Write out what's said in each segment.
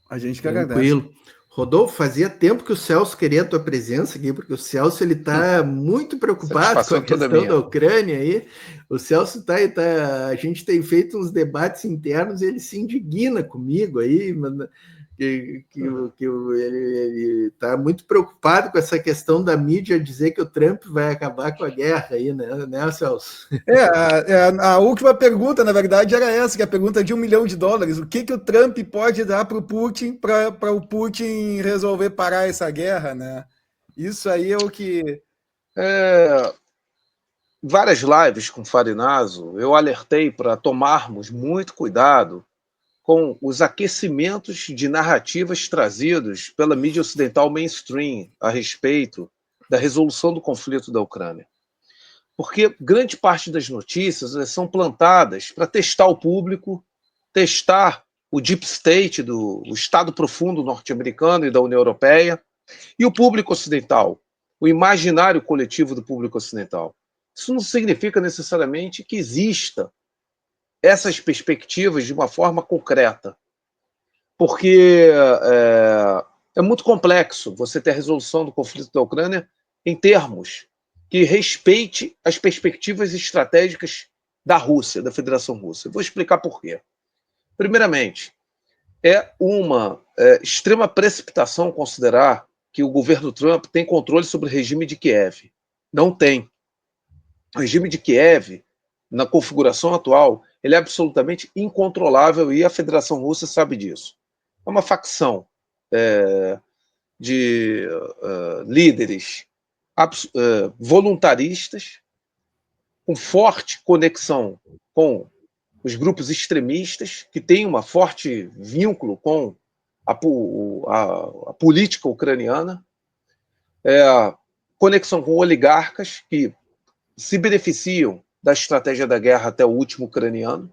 A gente que agradece. Tranquilo. Rodolfo, fazia tempo que o Celso queria a tua presença aqui, porque o Celso ele está muito preocupado com a Satisfação toda questão da minha. Ucrânia aí. O Celso a gente tem feito uns debates internos e ele se indigna comigo aí, ele está muito preocupado com essa questão da mídia dizer que o Trump vai acabar com a guerra aí, né, Celso? A última pergunta, na verdade, era essa, que é a pergunta de US$ 1 milhão. O que, que o Trump pode dar para o Putin para o Putin resolver parar essa guerra, né? Isso aí é o que. Várias lives com Farinaso, eu alertei para tomarmos muito cuidado com os aquecimentos de narrativas trazidos pela mídia ocidental mainstream a respeito da resolução do conflito da Ucrânia. Porque grande parte das notícias são plantadas para testar o público, testar o deep state, o Estado profundo norte-americano e da União Europeia, e o público ocidental, o imaginário coletivo do público ocidental. Isso não significa necessariamente que exista essas perspectivas de uma forma concreta, porque é muito complexo você ter a resolução do conflito da Ucrânia em termos que respeite as perspectivas estratégicas da Rússia, da Federação Russa. Vou explicar por quê. Primeiramente, é uma extrema precipitação considerar que o governo Trump tem controle sobre o regime de Kiev. Não tem. O regime de Kiev, na configuração atual, ele é absolutamente incontrolável e a Federação Russa sabe disso. É uma facção de líderes voluntaristas, com forte conexão com os grupos extremistas, que têm um forte vínculo com a política ucraniana, conexão com oligarcas que se beneficiam da estratégia da guerra até o último ucraniano,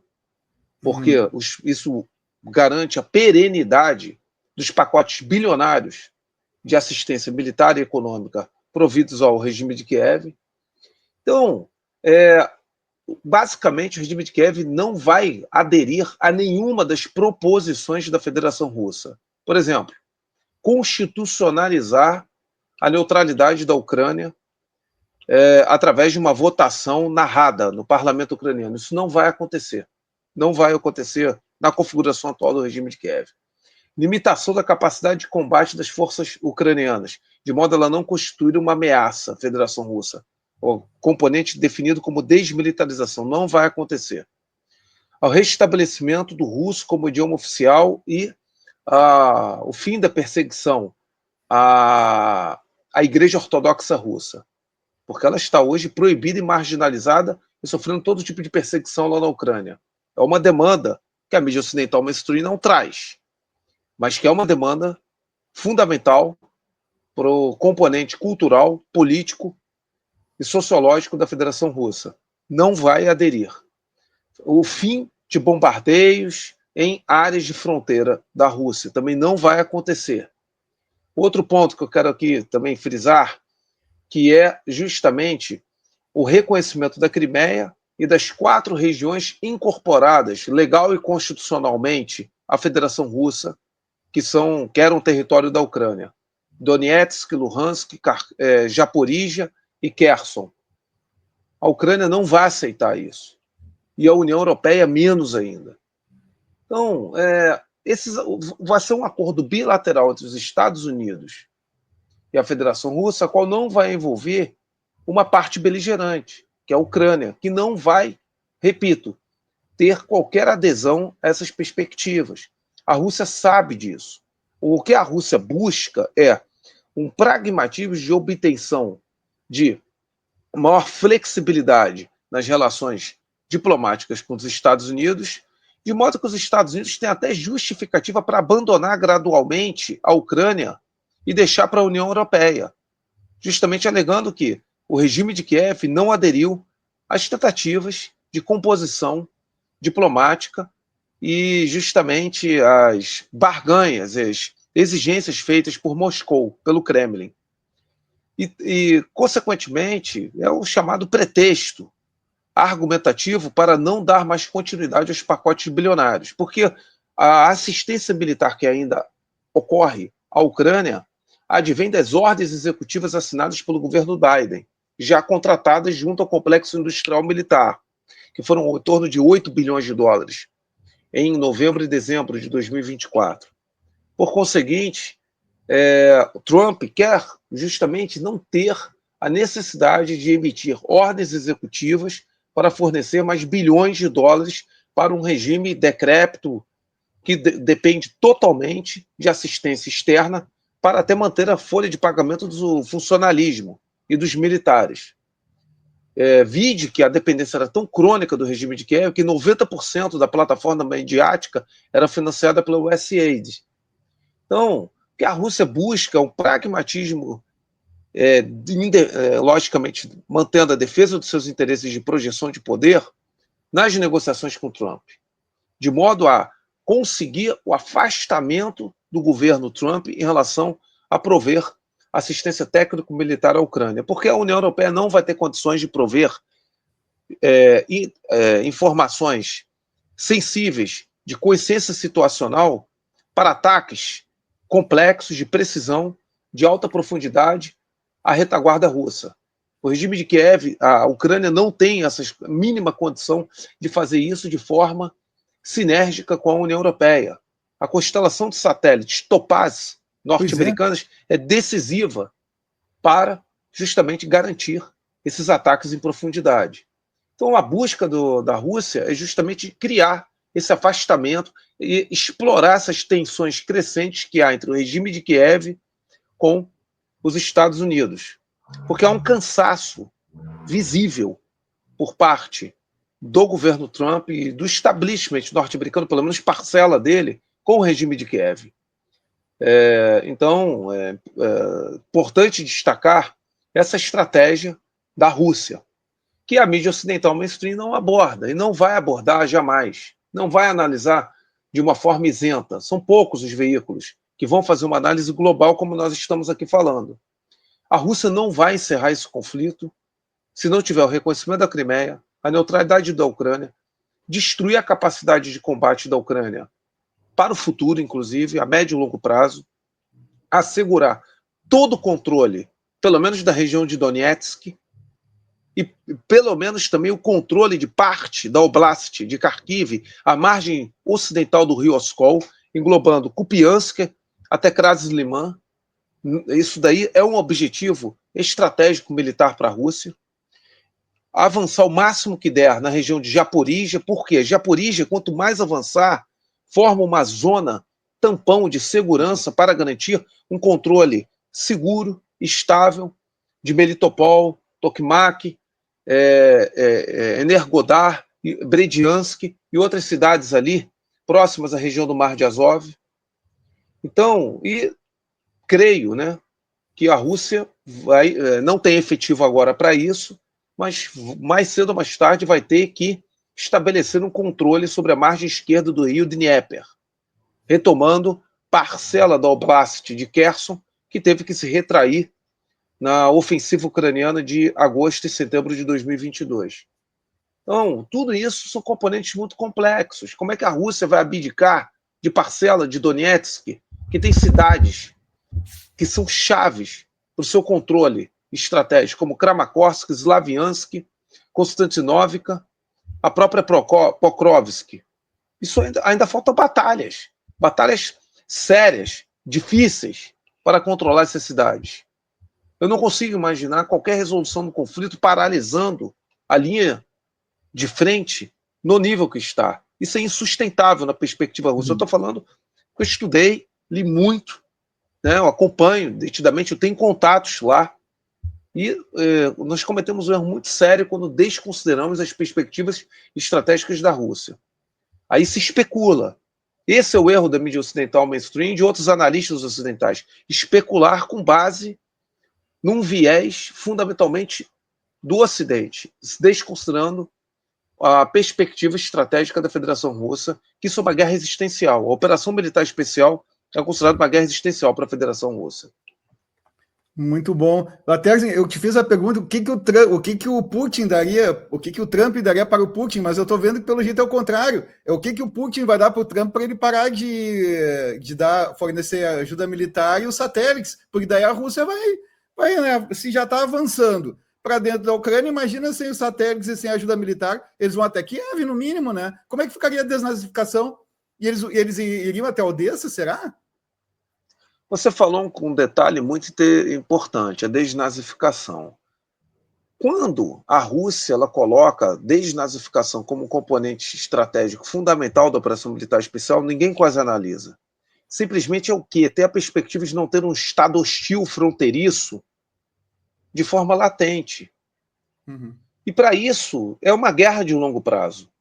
porque isso garante a perenidade dos pacotes bilionários de assistência militar e econômica providos ao regime de Kiev. Então, basicamente, o regime de Kiev não vai aderir a nenhuma das proposições da Federação Russa. Por exemplo, constitucionalizar a neutralidade da Ucrânia através de uma votação narrada no parlamento ucraniano. Isso não vai acontecer. Não vai acontecer na configuração atual do regime de Kiev. Limitação da capacidade de combate das forças ucranianas, de modo a ela não constituir uma ameaça à Federação Russa. O componente definido como desmilitarização não vai acontecer. O restabelecimento do russo como idioma oficial e o fim da perseguição à Igreja Ortodoxa Russa, porque ela está hoje proibida e marginalizada e sofrendo todo tipo de perseguição lá na Ucrânia. É uma demanda que a mídia ocidental mainstream não traz, mas que é uma demanda fundamental para o componente cultural, político e sociológico da Federação Russa. Não vai aderir. O fim de bombardeios em áreas de fronteira da Rússia também não vai acontecer. Outro ponto que eu quero aqui também frisar, que é justamente o reconhecimento da Crimeia e das 4 regiões incorporadas legal e constitucionalmente à Federação Russa, que eram território da Ucrânia: Donetsk, Luhansk, Zaporígia e Kherson. A Ucrânia não vai aceitar isso. E a União Europeia menos ainda. Então, vai ser um acordo bilateral entre os Estados Unidos e a Federação Russa, a qual não vai envolver uma parte beligerante, que é a Ucrânia, que não vai, repito, ter qualquer adesão a essas perspectivas. A Rússia sabe disso. O que a Rússia busca é um pragmatismo de obtenção de maior flexibilidade nas relações diplomáticas com os Estados Unidos, de modo que os Estados Unidos têm até justificativa para abandonar gradualmente a Ucrânia e deixar para a União Europeia, justamente alegando que o regime de Kiev não aderiu às tentativas de composição diplomática e justamente as barganhas, as exigências feitas por Moscou, pelo Kremlin. Consequentemente, é o chamado pretexto argumentativo para não dar mais continuidade aos pacotes bilionários, porque a assistência militar que ainda ocorre à Ucrânia advém das ordens executivas assinadas pelo governo Biden, já contratadas junto ao complexo industrial militar, que foram em torno de 8 bilhões de dólares, em novembro e dezembro de 2024. Por conseguinte, Trump quer justamente não ter a necessidade de emitir ordens executivas para fornecer mais bilhões de dólares para um regime decrépito que depende totalmente de assistência externa para até manter a folha de pagamento do funcionalismo e dos militares. Vide que a dependência era tão crônica do regime de Kiev que 90% da plataforma mediática era financiada pela USAID. Então, o que a Rússia busca é um pragmatismo, logicamente, mantendo a defesa dos seus interesses de projeção de poder nas negociações com Trump, de modo a conseguir o afastamento do governo Trump em relação a prover assistência técnico-militar à Ucrânia, porque a União Europeia não vai ter condições de prover informações sensíveis de consciência situacional para ataques complexos de precisão, de alta profundidade, à retaguarda russa. O regime de Kiev, a Ucrânia não tem essa mínima condição de fazer isso de forma sinérgica com a União Europeia. A constelação de satélites Topaz norte-americanas é decisiva para justamente garantir esses ataques em profundidade. Então, a busca da Rússia é justamente criar esse afastamento e explorar essas tensões crescentes que há entre o regime de Kiev com os Estados Unidos. Porque há um cansaço visível por parte do governo Trump e do establishment norte-americano, pelo menos parcela dele, com o regime de Kiev. Então, é importante destacar essa estratégia da Rússia, que a mídia ocidental mainstream não aborda, e não vai abordar jamais, não vai analisar de uma forma isenta. São poucos os veículos que vão fazer uma análise global como nós estamos aqui falando. A Rússia não vai encerrar esse conflito se não tiver o reconhecimento da Crimeia, a neutralidade da Ucrânia, destruir a capacidade de combate da Ucrânia para o futuro, inclusive, a médio e longo prazo, assegurar todo o controle, pelo menos da região de Donetsk, e pelo menos também o controle de parte da Oblast de Kharkiv, a margem ocidental do rio Oskol, englobando Kupiansk até Krasny-Liman. Isso daí é um objetivo estratégico militar para a Rússia. Avançar o máximo que der na região de Zaporíjia, porque Zaporíjia, quanto mais avançar, forma uma zona tampão de segurança para garantir um controle seguro, estável, de Melitopol, Tokmak, Energodar, Brediansk e outras cidades ali, próximas à região do Mar de Azov. Então, creio, né, que a Rússia não tem efetivo agora para isso, mas mais cedo ou mais tarde vai ter que estabelecer um controle sobre a margem esquerda do rio Dnieper, retomando parcela da Oblast de Kherson, que teve que se retrair na ofensiva ucraniana de agosto e setembro de 2022. Então, tudo isso são componentes muito complexos. Como é que a Rússia vai abdicar de parcela de Donetsk, que tem cidades que são chaves para o seu controle estratégico, como Kramatorsk, Slaviansk, Konstantinovka, a própria Pokrovsk. Isso ainda faltam batalhas sérias, difíceis, para controlar essas cidades. Eu não consigo imaginar qualquer resolução do conflito paralisando a linha de frente no nível que está. Isso é insustentável na perspectiva russa. Eu estou falando que eu estudei, li muito, né, eu acompanho detidamente, eu tenho contatos lá, e nós cometemos um erro muito sério quando desconsideramos as perspectivas estratégicas da Rússia. Aí se especula. Esse é o erro da mídia ocidental mainstream e de outros analistas ocidentais. Especular com base num viés fundamentalmente do Ocidente, desconsiderando a perspectiva estratégica da Federação Russa, que isso é uma guerra existencial. A operação militar especial é considerada uma guerra existencial para a Federação Russa. Muito bom. Até assim, eu te fiz a pergunta, o que que o Putin daria, o que que o Trump daria para o Putin, mas eu estou vendo que pelo jeito é o contrário. É o que que o Putin vai dar para o Trump para ele parar de fornecer ajuda militar e os satélites, porque daí a Rússia vai, né, se já está avançando para dentro da Ucrânia, imagina sem os satélites e sem ajuda militar, eles vão até Kiev, no mínimo, né? Como é que ficaria a desnazificação? E eles iriam até Odessa, será? Você falou um detalhe muito importante, a desnazificação. Quando a Rússia ela coloca a desnazificação como um componente estratégico fundamental da operação militar especial, ninguém quase analisa. Simplesmente é o quê? Ter a perspectiva de não ter um Estado hostil fronteiriço de forma latente. Uhum. E para isso, é uma guerra de longo prazo.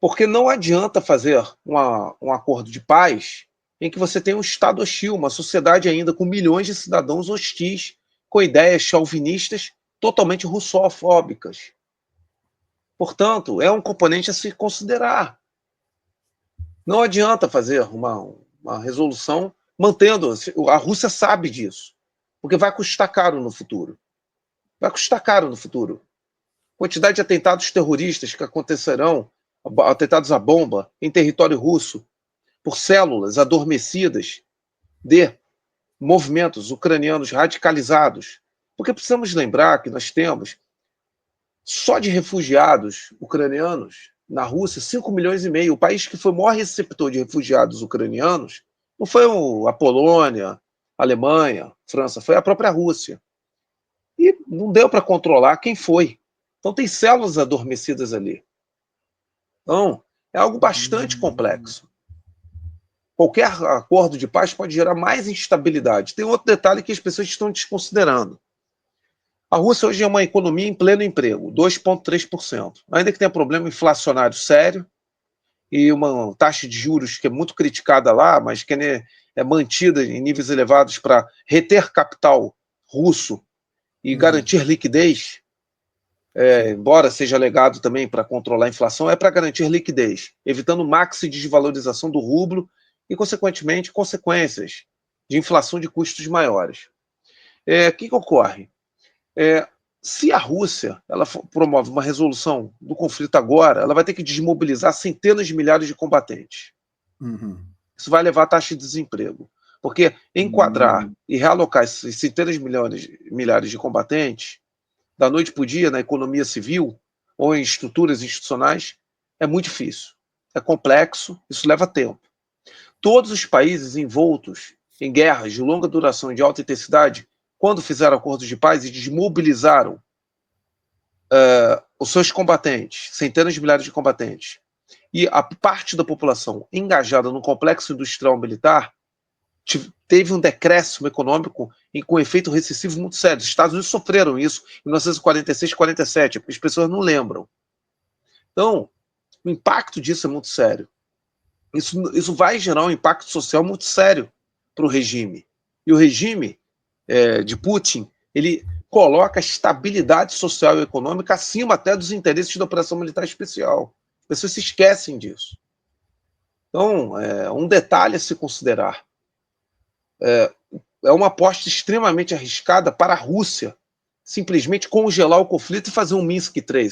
Porque não adianta fazer um acordo de paz em que você tem um Estado hostil, uma sociedade ainda com milhões de cidadãos hostis, com ideias chauvinistas totalmente russofóbicas. Portanto, é um componente a se considerar. Não adianta fazer uma resolução mantendo. A Rússia sabe disso, porque vai custar caro no futuro. Vai custar caro no futuro. Quantidade de atentados terroristas que acontecerão, atentados à bomba em território russo, por células adormecidas de movimentos ucranianos radicalizados. Porque precisamos lembrar que nós temos, só de refugiados ucranianos na Rússia, 5 milhões e meio. O país que foi o maior receptor de refugiados ucranianos não foi a Polônia, a Alemanha, a França, foi a própria Rússia. E não deu para controlar quem foi. Então tem células adormecidas ali. Então, é algo bastante complexo. Qualquer acordo de paz pode gerar mais instabilidade. Tem outro detalhe que as pessoas estão desconsiderando. A Rússia hoje é uma economia em pleno emprego, 2,3%. Ainda que tenha problema inflacionário sério e uma taxa de juros que é muito criticada lá, mas que é mantida em níveis elevados para reter capital russo e garantir liquidez, embora seja alegado também para controlar a inflação, é para garantir liquidez, evitando maxi desvalorização do rublo e, consequentemente, consequências de inflação de custos maiores. O que ocorre? Se a Rússia ela promove uma resolução do conflito agora, ela vai ter que desmobilizar centenas de milhares de combatentes. Uhum. Isso vai levar a taxa de desemprego. Porque enquadrar e realocar esses centenas de milhares de combatentes da noite para o dia na economia civil ou em estruturas institucionais é muito difícil. É complexo, isso leva tempo. Todos os países envoltos em guerras de longa duração e de alta intensidade, quando fizeram acordos de paz e desmobilizaram os seus combatentes, centenas de milhares de combatentes, e a parte da população engajada no complexo industrial militar, teve um decréscimo econômico com efeito recessivo muito sério. Os Estados Unidos sofreram isso em 1946, 47, as pessoas não lembram. Então, o impacto disso é muito sério. Isso vai gerar um impacto social muito sério para o regime. E o regime de Putin, ele coloca a estabilidade social e econômica acima até dos interesses da operação militar especial. As pessoas se esquecem disso. Então, um detalhe a se considerar. É uma aposta extremamente arriscada para a Rússia simplesmente congelar o conflito e fazer um Minsk III.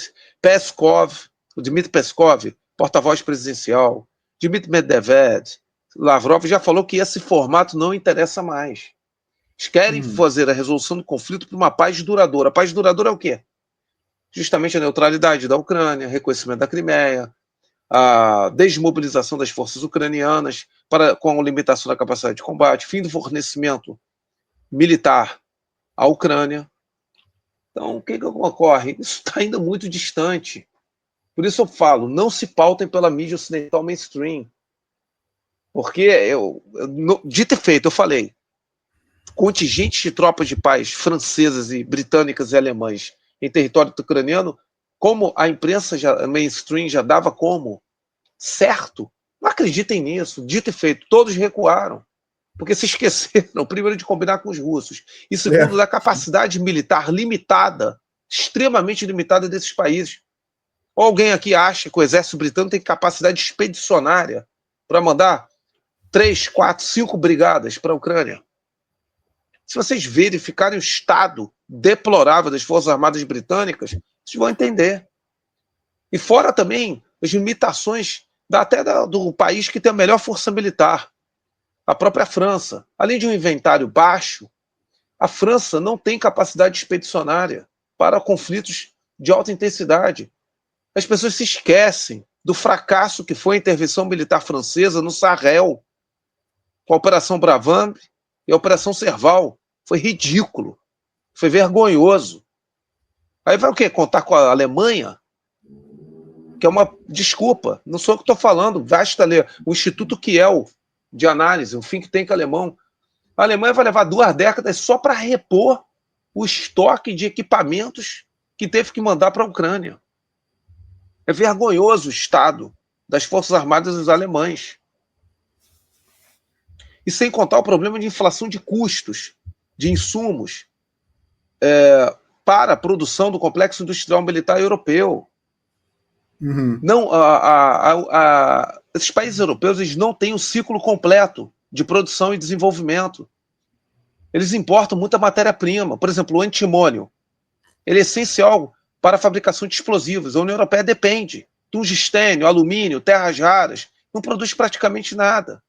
O Dmitry Peskov, porta-voz presidencial, Dmitry Medvedev, Lavrov já falou que esse formato não interessa mais. Eles querem fazer a resolução do conflito para uma paz duradoura. A paz duradoura é o quê? Justamente a neutralidade da Ucrânia, reconhecimento da Crimeia, a desmobilização das forças ucranianas com a limitação da capacidade de combate, fim do fornecimento militar à Ucrânia. Então, o que ocorre? Isso está ainda muito distante. Por isso eu falo, não se pautem pela mídia ocidental mainstream. Porque, dito e feito, eu falei, contingentes de tropas de paz francesas e britânicas e alemães em território ucraniano, como a imprensa mainstream já dava como certo, não acreditem nisso, dito e feito, todos recuaram, porque se esqueceram, primeiro, de combinar com os russos, e segundo, da capacidade militar limitada, extremamente limitada desses países. Ou alguém aqui acha que o exército britânico tem capacidade expedicionária para mandar 3, 4, 5 brigadas para a Ucrânia? Se vocês verificarem o estado deplorável das Forças Armadas Britânicas, vocês vão entender. E fora também as limitações do país que tem a melhor força militar, a própria França. Além de um inventário baixo, a França não tem capacidade expedicionária para conflitos de alta intensidade. As pessoas se esquecem do fracasso que foi a intervenção militar francesa no Sahel, com a Operação Bravante e a Operação Serval. Foi ridículo, foi vergonhoso. Aí vai o quê? Contar com a Alemanha? Que é uma desculpa, não sou eu que estou falando, basta ler o Instituto Kiel de análise, um think tank alemão. A Alemanha vai levar 2 décadas só para repor o estoque de equipamentos que teve que mandar para a Ucrânia. É vergonhoso o estado das Forças Armadas dos alemães. E sem contar o problema de inflação de custos, de insumos, para a produção do complexo industrial militar europeu. Uhum. Não, esses países europeus eles não têm um ciclo completo de produção e desenvolvimento. Eles importam muita matéria-prima. Por exemplo, o antimônio. Ele é essencial para a fabricação de explosivos. A União Europeia depende. Tungstênio, alumínio, terras raras. Não produz praticamente nada.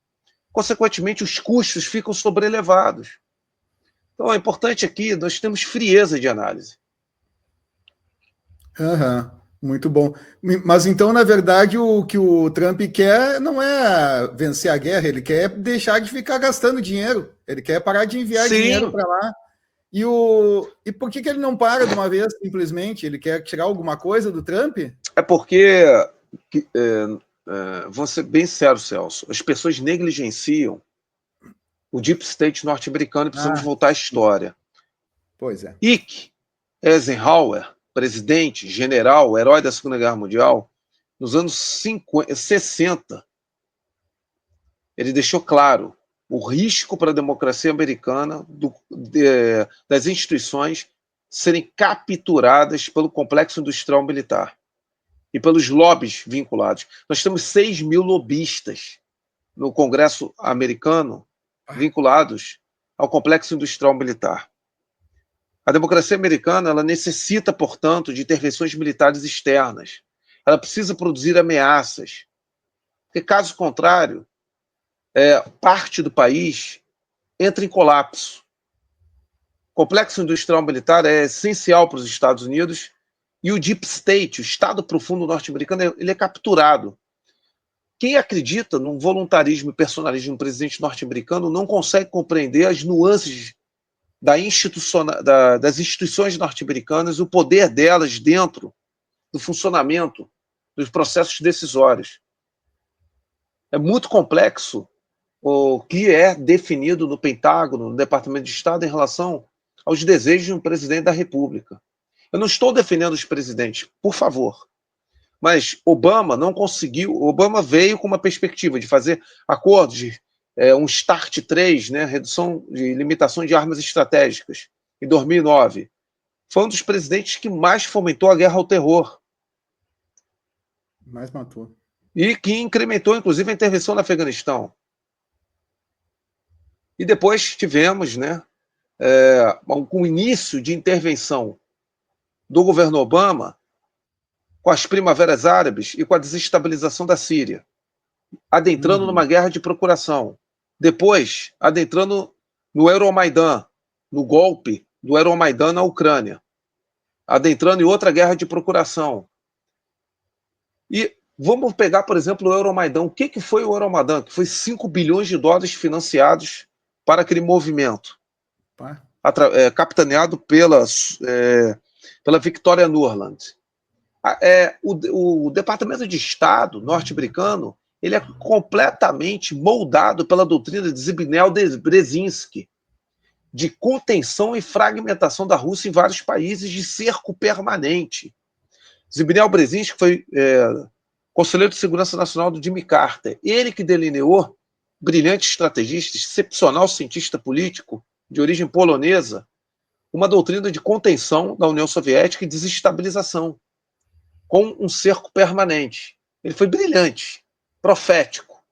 Consequentemente, os custos ficam sobrelevados. Então, é importante aqui, nós temos frieza de análise. Uhum. Muito bom. Mas então, na verdade, o que o Trump quer não é vencer a guerra, ele quer deixar de ficar gastando dinheiro. Ele quer parar de enviar dinheiro para lá. E por que ele não para de uma vez, simplesmente? Ele quer tirar alguma coisa do Trump? É porque, vou ser bem sério, Celso, as pessoas negligenciam o Deep State norte-americano e precisamos voltar à história. Pois é. Ike Eisenhower, presidente, general, herói da Segunda Guerra Mundial, nos anos 60, ele deixou claro o risco para a democracia americana das instituições serem capturadas pelo complexo industrial militar e pelos lobbies vinculados. Nós temos 6 mil lobistas no Congresso americano vinculados ao complexo industrial militar. A democracia americana ela necessita, portanto, de intervenções militares externas. Ela precisa produzir ameaças, porque, caso contrário, parte do país entra em colapso. O complexo industrial militar é essencial para os Estados Unidos e o Deep State, o Estado profundo norte-americano, ele é capturado. Quem acredita num voluntarismo e personalismo do presidente norte-americano não consegue compreender as nuances das instituições norte-americanas, o poder delas dentro do funcionamento dos processos decisórios. É muito complexo o que é definido no Pentágono, no Departamento de Estado, em relação aos desejos de um presidente da República. Eu não estou defendendo os presidentes, por favor. Mas Obama não conseguiu. Obama veio com uma perspectiva de fazer acordos de um START 3, né, redução de limitação de armas estratégicas, em 2009. Foi um dos presidentes que mais fomentou a guerra ao terror. Mais matou. E que incrementou, inclusive, a intervenção no Afeganistão. E depois tivemos, né, o início de intervenção do governo Obama com as primaveras árabes e com a desestabilização da Síria, adentrando numa guerra de procuração. Depois, adentrando no Euromaidan, no golpe do Euromaidan na Ucrânia, adentrando em outra guerra de procuração. E vamos pegar, por exemplo, o Euromaidan. O que foi o Euromaidan? Que foi 5 bilhões de dólares financiados para aquele movimento, capitaneado pela Victoria Nuland. O Departamento de Estado norte-americano ele é completamente moldado pela doutrina de Zbigniew Brzezinski, de contenção e fragmentação da Rússia em vários países, de cerco permanente. Zbigniew Brzezinski foi conselheiro de segurança nacional do Jimmy Carter. Ele que delineou, brilhante estrategista, excepcional cientista político, de origem polonesa, uma doutrina de contenção da União Soviética e desestabilização, com um cerco permanente. Ele foi brilhante, profético.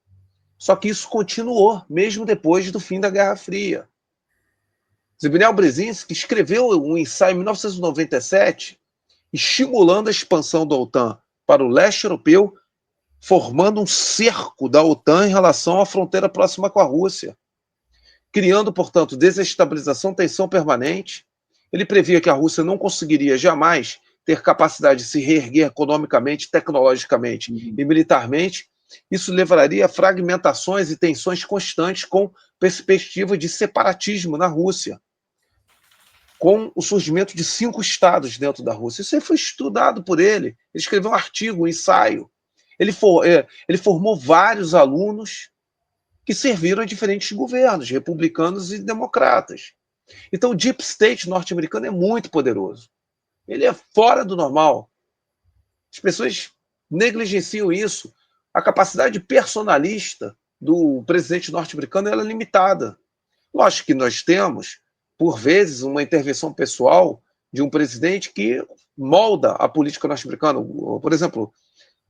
Só que isso continuou, mesmo depois do fim da Guerra Fria. Zbigniew Brzezinski escreveu um ensaio em 1997 estimulando a expansão da OTAN para o leste europeu, formando um cerco da OTAN em relação à fronteira próxima com a Rússia, criando, portanto, desestabilização, tensão permanente. Ele previa que a Rússia não conseguiria jamais ter capacidade de se reerguer economicamente, tecnologicamente e militarmente. Isso levaria a fragmentações e tensões constantes com perspectiva de separatismo na Rússia, com o surgimento de 5 estados dentro da Rússia. Isso aí foi estudado por ele. Ele escreveu um artigo, um ensaio. Ele formou vários alunos que serviram a diferentes governos, republicanos e democratas. Então, o deep state norte-americano é muito poderoso. Ele é fora do normal. As pessoas negligenciam isso. A capacidade personalista do presidente norte-americano é limitada. Lógico que nós temos, por vezes, uma intervenção pessoal de um presidente que molda a política norte-americana. Por exemplo,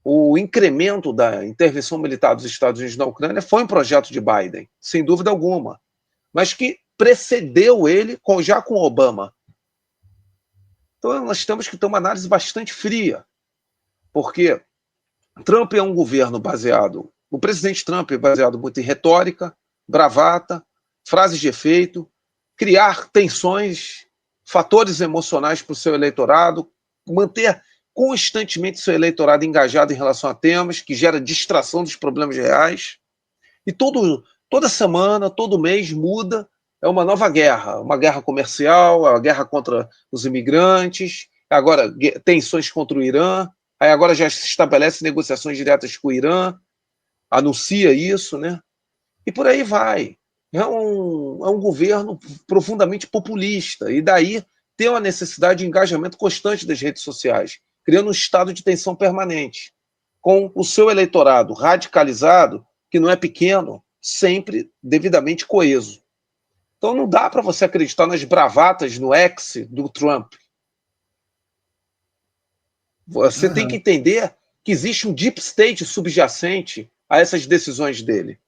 o incremento da intervenção militar dos Estados Unidos na Ucrânia foi um projeto de Biden, sem dúvida alguma, mas que precedeu ele já com Obama. Então, nós temos que ter uma análise bastante fria, porque Trump é um governo baseado, o presidente Trump é baseado muito em retórica, bravata, frases de efeito, criar tensões, fatores emocionais para o seu eleitorado, manter constantemente seu eleitorado engajado em relação a temas que gera distração dos problemas reais. E toda semana, todo mês muda, é uma nova guerra, uma guerra comercial, a guerra contra os imigrantes, agora tensões contra o Irã, aí agora já se estabelece negociações diretas com o Irã, anuncia isso, né? E por aí vai. É um governo profundamente populista, e daí tem uma necessidade de engajamento constante das redes sociais, criando um estado de tensão permanente, com o seu eleitorado radicalizado, que não é pequeno, sempre devidamente coeso. Então não dá para você acreditar nas bravatas no X do Trump. Você tem que entender que existe um deep state subjacente a essas decisões dele.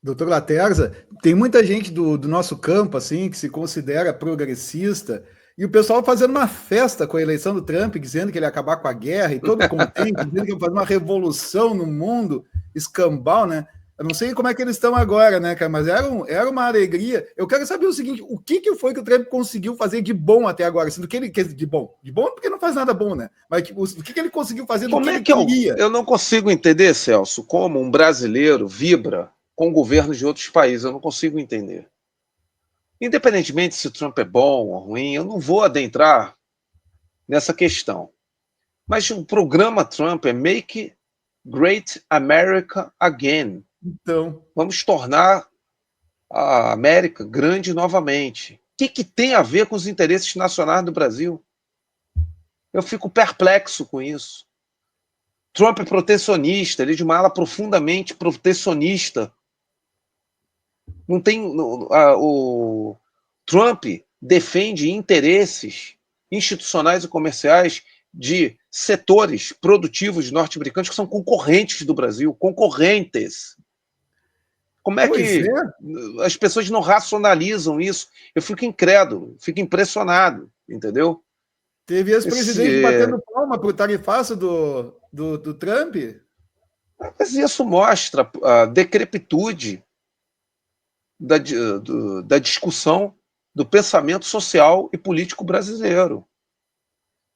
Doutor Laterza, tem muita gente do nosso campo assim que se considera progressista, e o pessoal fazendo uma festa com a eleição do Trump, dizendo que ele ia acabar com a guerra, e todo contente, dizendo que ia fazer uma revolução no mundo, escambau, né? Eu não sei como é que eles estão agora, né, cara? Mas era uma alegria. Eu quero saber o seguinte: o que foi que o Trump conseguiu fazer de bom até agora? Assim, do que ele de bom? De bom porque não faz nada bom, né? Mas tipo, o que ele conseguiu fazer do que ele queria? Eu não consigo entender, Celso, como um brasileiro vibra com governos de outros países. Eu não consigo entender. Independentemente se o Trump é bom ou ruim, eu não vou adentrar nessa questão. Mas o programa Trump é Make Great America Again. Então, vamos tornar a América grande novamente. O que tem a ver com os interesses nacionais do Brasil? Eu fico perplexo com isso. Trump é protecionista, ele é de uma ala profundamente protecionista. Não tem, o Trump defende interesses institucionais e comerciais de setores produtivos norte-americanos que são concorrentes do Brasil, concorrentes. Como é que as pessoas não racionalizam isso? Eu fico incrédulo, fico impressionado, entendeu? Teve ex-presidente batendo palma para o tarifaço do Trump. Mas isso mostra a decrepitude da discussão do pensamento social e político brasileiro.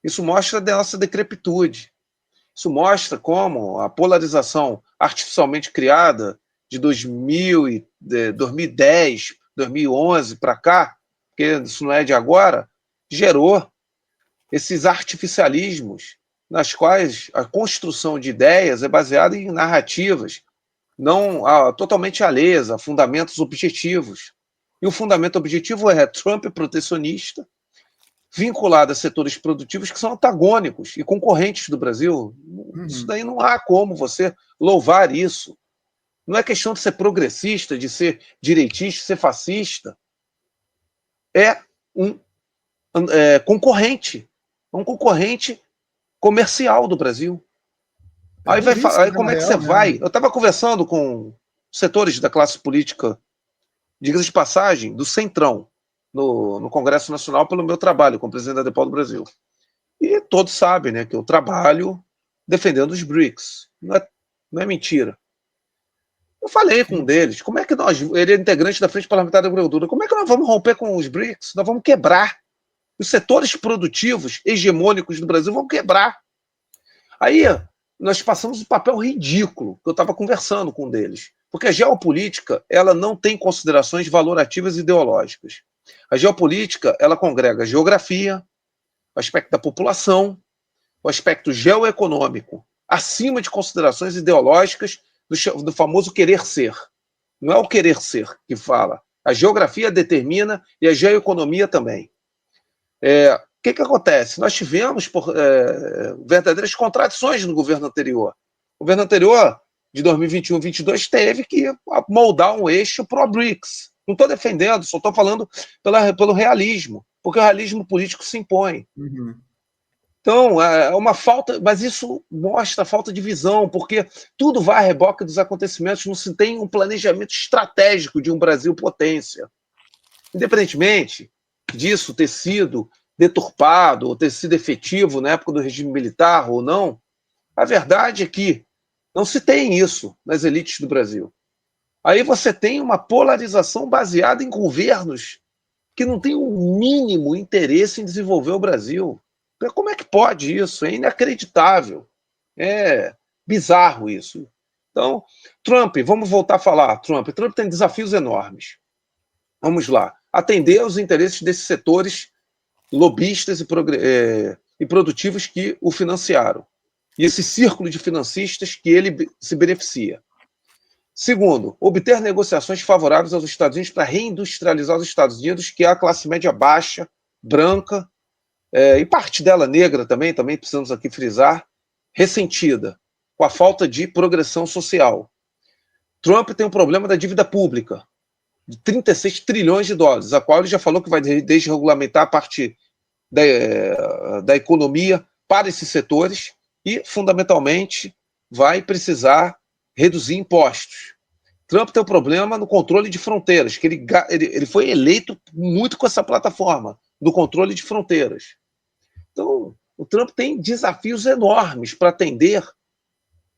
Isso mostra a nossa decrepitude. Isso mostra como a polarização artificialmente criada de 2010, 2011 para cá, porque isso não é de agora, gerou esses artificialismos nas quais a construção de ideias é baseada em narrativas não totalmente alheias a fundamentos objetivos. E o fundamento objetivo é Trump protecionista, vinculado a setores produtivos que são antagônicos e concorrentes do Brasil. Isso daí não há como você louvar isso. Não é questão de ser progressista, de ser direitista, de ser fascista. É um concorrente. Um concorrente comercial do Brasil. Aí como é que você vai? Eu estava conversando com setores da classe política diga-se de passagem, do Centrão, no Congresso Nacional, pelo meu trabalho como presidente da DEPOL do Brasil. E todos sabem, né, que eu trabalho defendendo os BRICS. Não é mentira. Eu falei com um deles, como é que ele é integrante da Frente Parlamentar da Agricultura, como é que nós vamos romper com os BRICS? Nós vamos quebrar. Os setores produtivos hegemônicos do Brasil vão quebrar. Aí nós passamos um papel ridículo, que eu estava conversando com um deles. Porque a geopolítica, ela não tem considerações valorativas e ideológicas. A geopolítica, ela congrega a geografia, o aspecto da população, o aspecto geoeconômico, acima de considerações ideológicas do famoso querer ser. Não é o querer ser que fala. A geografia determina e a geoeconomia também. O que acontece? Nós tivemos verdadeiras contradições no governo anterior. O governo anterior, de 2021-22, teve que moldar um eixo pró-BRICS. Não estou defendendo, só estou falando pelo realismo, porque o realismo político se impõe. Uhum. Então, é uma falta, mas isso mostra a falta de visão, porque tudo vai a reboque dos acontecimentos, não se tem um planejamento estratégico de um Brasil potência. Independentemente disso ter sido deturpado, ou ter sido efetivo na época do regime militar ou não, a verdade é que não se tem isso nas elites do Brasil. Aí você tem uma polarização baseada em governos que não têm o mínimo interesse em desenvolver o Brasil. Como é que pode isso? É inacreditável. É bizarro isso. Então, Trump, vamos voltar a falar. Trump tem desafios enormes. Vamos lá. Atender aos interesses desses setores lobistas e produtivos que o financiaram. E esse círculo de financistas que ele se beneficia. Segundo, obter negociações favoráveis aos Estados Unidos para reindustrializar os Estados Unidos, que é a classe média baixa, branca, e parte dela negra também precisamos aqui frisar, ressentida, com a falta de progressão social. Trump tem um problema da dívida pública, de 36 trilhões de dólares, a qual ele já falou que vai desregulamentar a parte da economia para esses setores e, fundamentalmente, vai precisar reduzir impostos. Trump tem um problema no controle de fronteiras, que ele foi eleito muito com essa plataforma do controle de fronteiras. Então, o Trump tem desafios enormes para atender,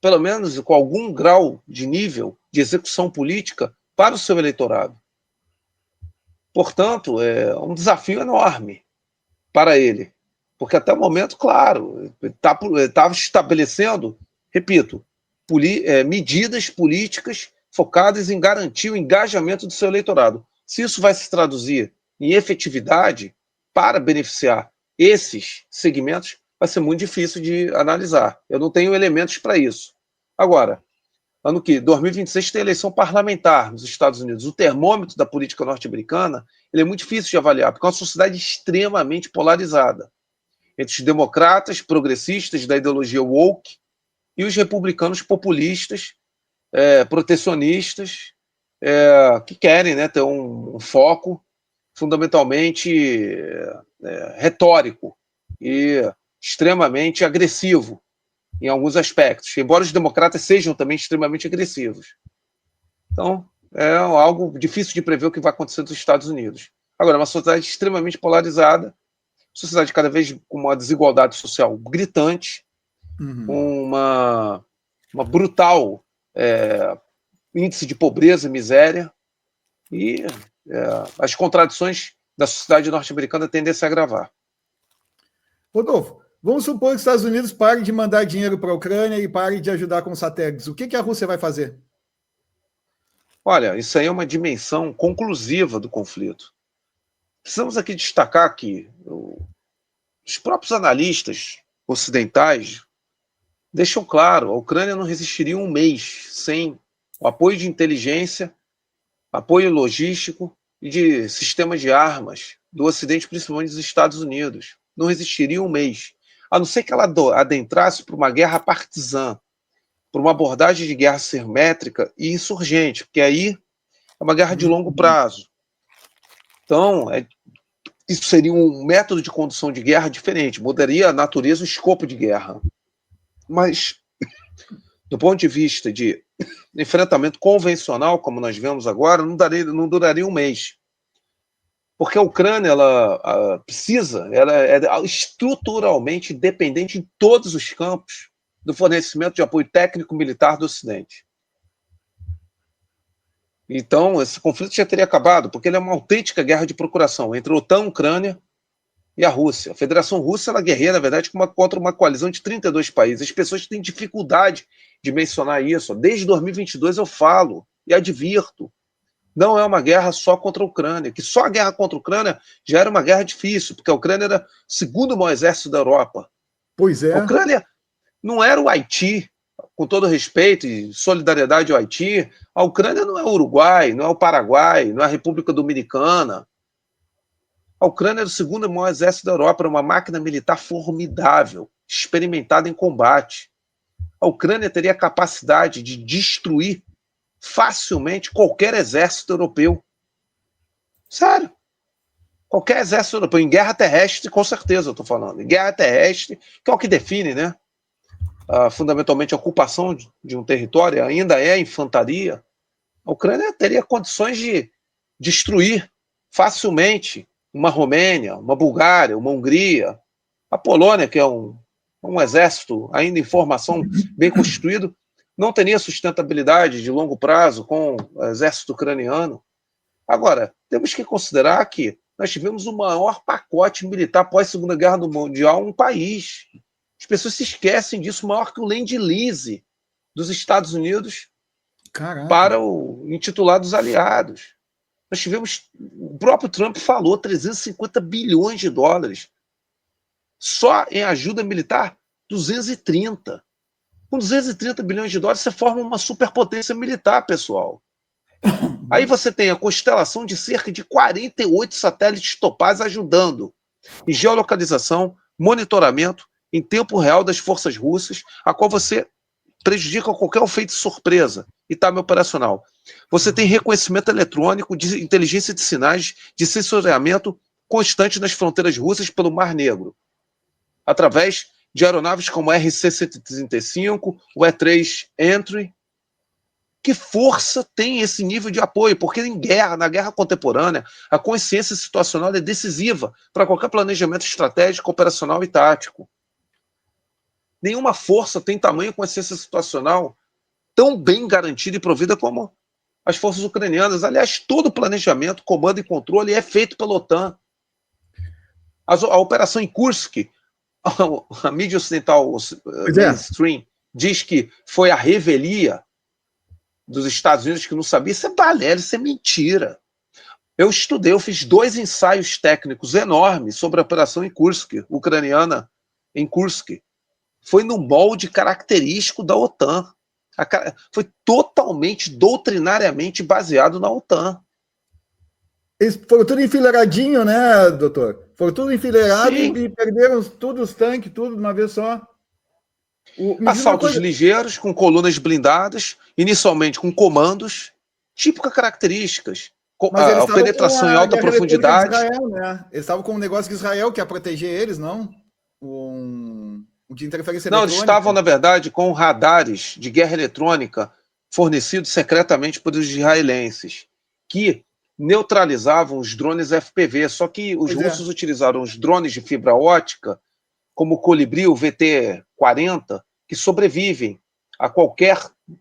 pelo menos com algum grau de nível de execução política, para o seu eleitorado. Portanto, é um desafio enorme para ele. Porque até o momento, claro, estava estabelecendo, repito, medidas políticas focadas em garantir o engajamento do seu eleitorado. Se isso vai se traduzir em efetividade para beneficiar esses segmentos, vai ser muito difícil de analisar. Eu não tenho elementos para isso. Agora, ano que 2026 tem eleição parlamentar nos Estados Unidos. O termômetro da política norte-americana ele é muito difícil de avaliar, porque é uma sociedade extremamente polarizada entre os democratas, progressistas da ideologia woke e os republicanos populistas, protecionistas, que querem, né, ter um foco fundamentalmente retórico e extremamente agressivo em alguns aspectos, embora os democratas sejam também extremamente agressivos. Então, é algo difícil de prever o que vai acontecer nos Estados Unidos. Agora, uma sociedade extremamente polarizada, sociedade cada vez com uma desigualdade social gritante, uma brutal índice de pobreza e miséria, e as contradições da sociedade norte-americana tendem a se agravar. Rodolfo, vamos supor que os Estados Unidos parem de mandar dinheiro para a Ucrânia e parem de ajudar com satélites. O que a Rússia vai fazer? Olha, isso aí é uma dimensão conclusiva do conflito. Precisamos aqui destacar que os próprios analistas ocidentais deixam claro, a Ucrânia não resistiria um mês sem o apoio de inteligência, apoio logístico e de sistemas de armas do Ocidente, principalmente dos Estados Unidos. Não resistiria um mês. A não ser que ela adentrasse para uma guerra partizã, por uma abordagem de guerra simétrica e insurgente, porque aí é uma guerra de longo prazo. Então, isso seria um método de condução de guerra diferente, mudaria a natureza, o escopo de guerra. Mas, do ponto de vista de enfrentamento convencional, como nós vemos agora, não duraria um mês. Porque a Ucrânia ela precisa, ela é estruturalmente dependente em todos os campos do fornecimento de apoio técnico-militar do Ocidente. Então, esse conflito já teria acabado, porque ele é uma autêntica guerra de procuração entre a OTAN, a Ucrânia e a Rússia. A Federação Russa ela guerreia, na verdade, contra uma coalizão de 32 países. As pessoas têm dificuldade de mencionar isso. Desde 2022 eu falo e advirto. Não é uma guerra só contra a Ucrânia, que só a guerra contra a Ucrânia já era uma guerra difícil, porque a Ucrânia era o segundo maior exército da Europa. Pois é. A Ucrânia não era o Haiti, com todo respeito e solidariedade ao Haiti. A Ucrânia não é o Uruguai, não é o Paraguai, não é a República Dominicana. A Ucrânia era o segundo maior exército da Europa, era uma máquina militar formidável, experimentada em combate. A Ucrânia teria a capacidade de destruir facilmente qualquer exército europeu. Sério. Qualquer exército europeu. Em guerra terrestre, com certeza eu estou falando. Em guerra terrestre, que é o que define, né? Fundamentalmente a ocupação de um território, ainda é a infantaria. A Ucrânia teria condições de destruir facilmente uma Romênia, uma Bulgária, uma Hungria, a Polônia, que é um exército ainda em formação bem constituído, não teria sustentabilidade de longo prazo com o exército ucraniano. Agora, temos que considerar que nós tivemos o maior pacote militar pós-Segunda Guerra Mundial em um país. As pessoas se esquecem disso, maior que o Lend-Lease dos Estados Unidos. Caraca. Para o intitulado dos aliados. Nós tivemos, o próprio Trump falou, 350 bilhões de dólares. Só em ajuda militar, 230. Com 230 bilhões de dólares, você forma uma superpotência militar, pessoal. Aí você tem a constelação de cerca de 48 satélites topaz ajudando em geolocalização, monitoramento em tempo real das forças russas, a qual você prejudica qualquer efeito de surpresa e time operacional. Você tem reconhecimento eletrônico de inteligência de sinais de sensoriamento constante nas fronteiras russas pelo Mar Negro, através de aeronaves como o RC-135, o E-3 Entry. Que força tem esse nível de apoio? Porque na guerra contemporânea, a consciência situacional é decisiva para qualquer planejamento estratégico, operacional e tático. Nenhuma força tem tamanho consciência situacional tão bem garantida e provida como as forças ucranianas. Aliás, todo o planejamento, comando e controle é feito pela OTAN. A operação em Kursk, a mídia ocidental mainstream diz que foi a revelia dos Estados Unidos que não sabia. Isso é balela, isso é mentira. Eu estudei, eu fiz 2 ensaios técnicos enormes sobre a operação em Kursk, ucraniana em Kursk. Foi no molde característico da OTAN. Foi totalmente, doutrinariamente baseado na OTAN. Eles foram tudo enfileiradinho, né, doutor? Foram tudo enfileirado e perderam tudo, os tanques, tudo de uma vez só. Assaltos ligeiros, com colunas blindadas, inicialmente com comandos, típicas características. A penetração em alta profundidade. Israel, né? Eles estavam com um negócio de Israel que ia proteger eles, não? De interferência eletrônica. Não, eles estavam, na verdade, com radares de guerra eletrônica fornecidos secretamente por os israelenses, que neutralizavam os drones FPV. Só que os russos utilizaram os drones de fibra ótica, como o Colibri, o VT-40, que sobrevivem a qualquer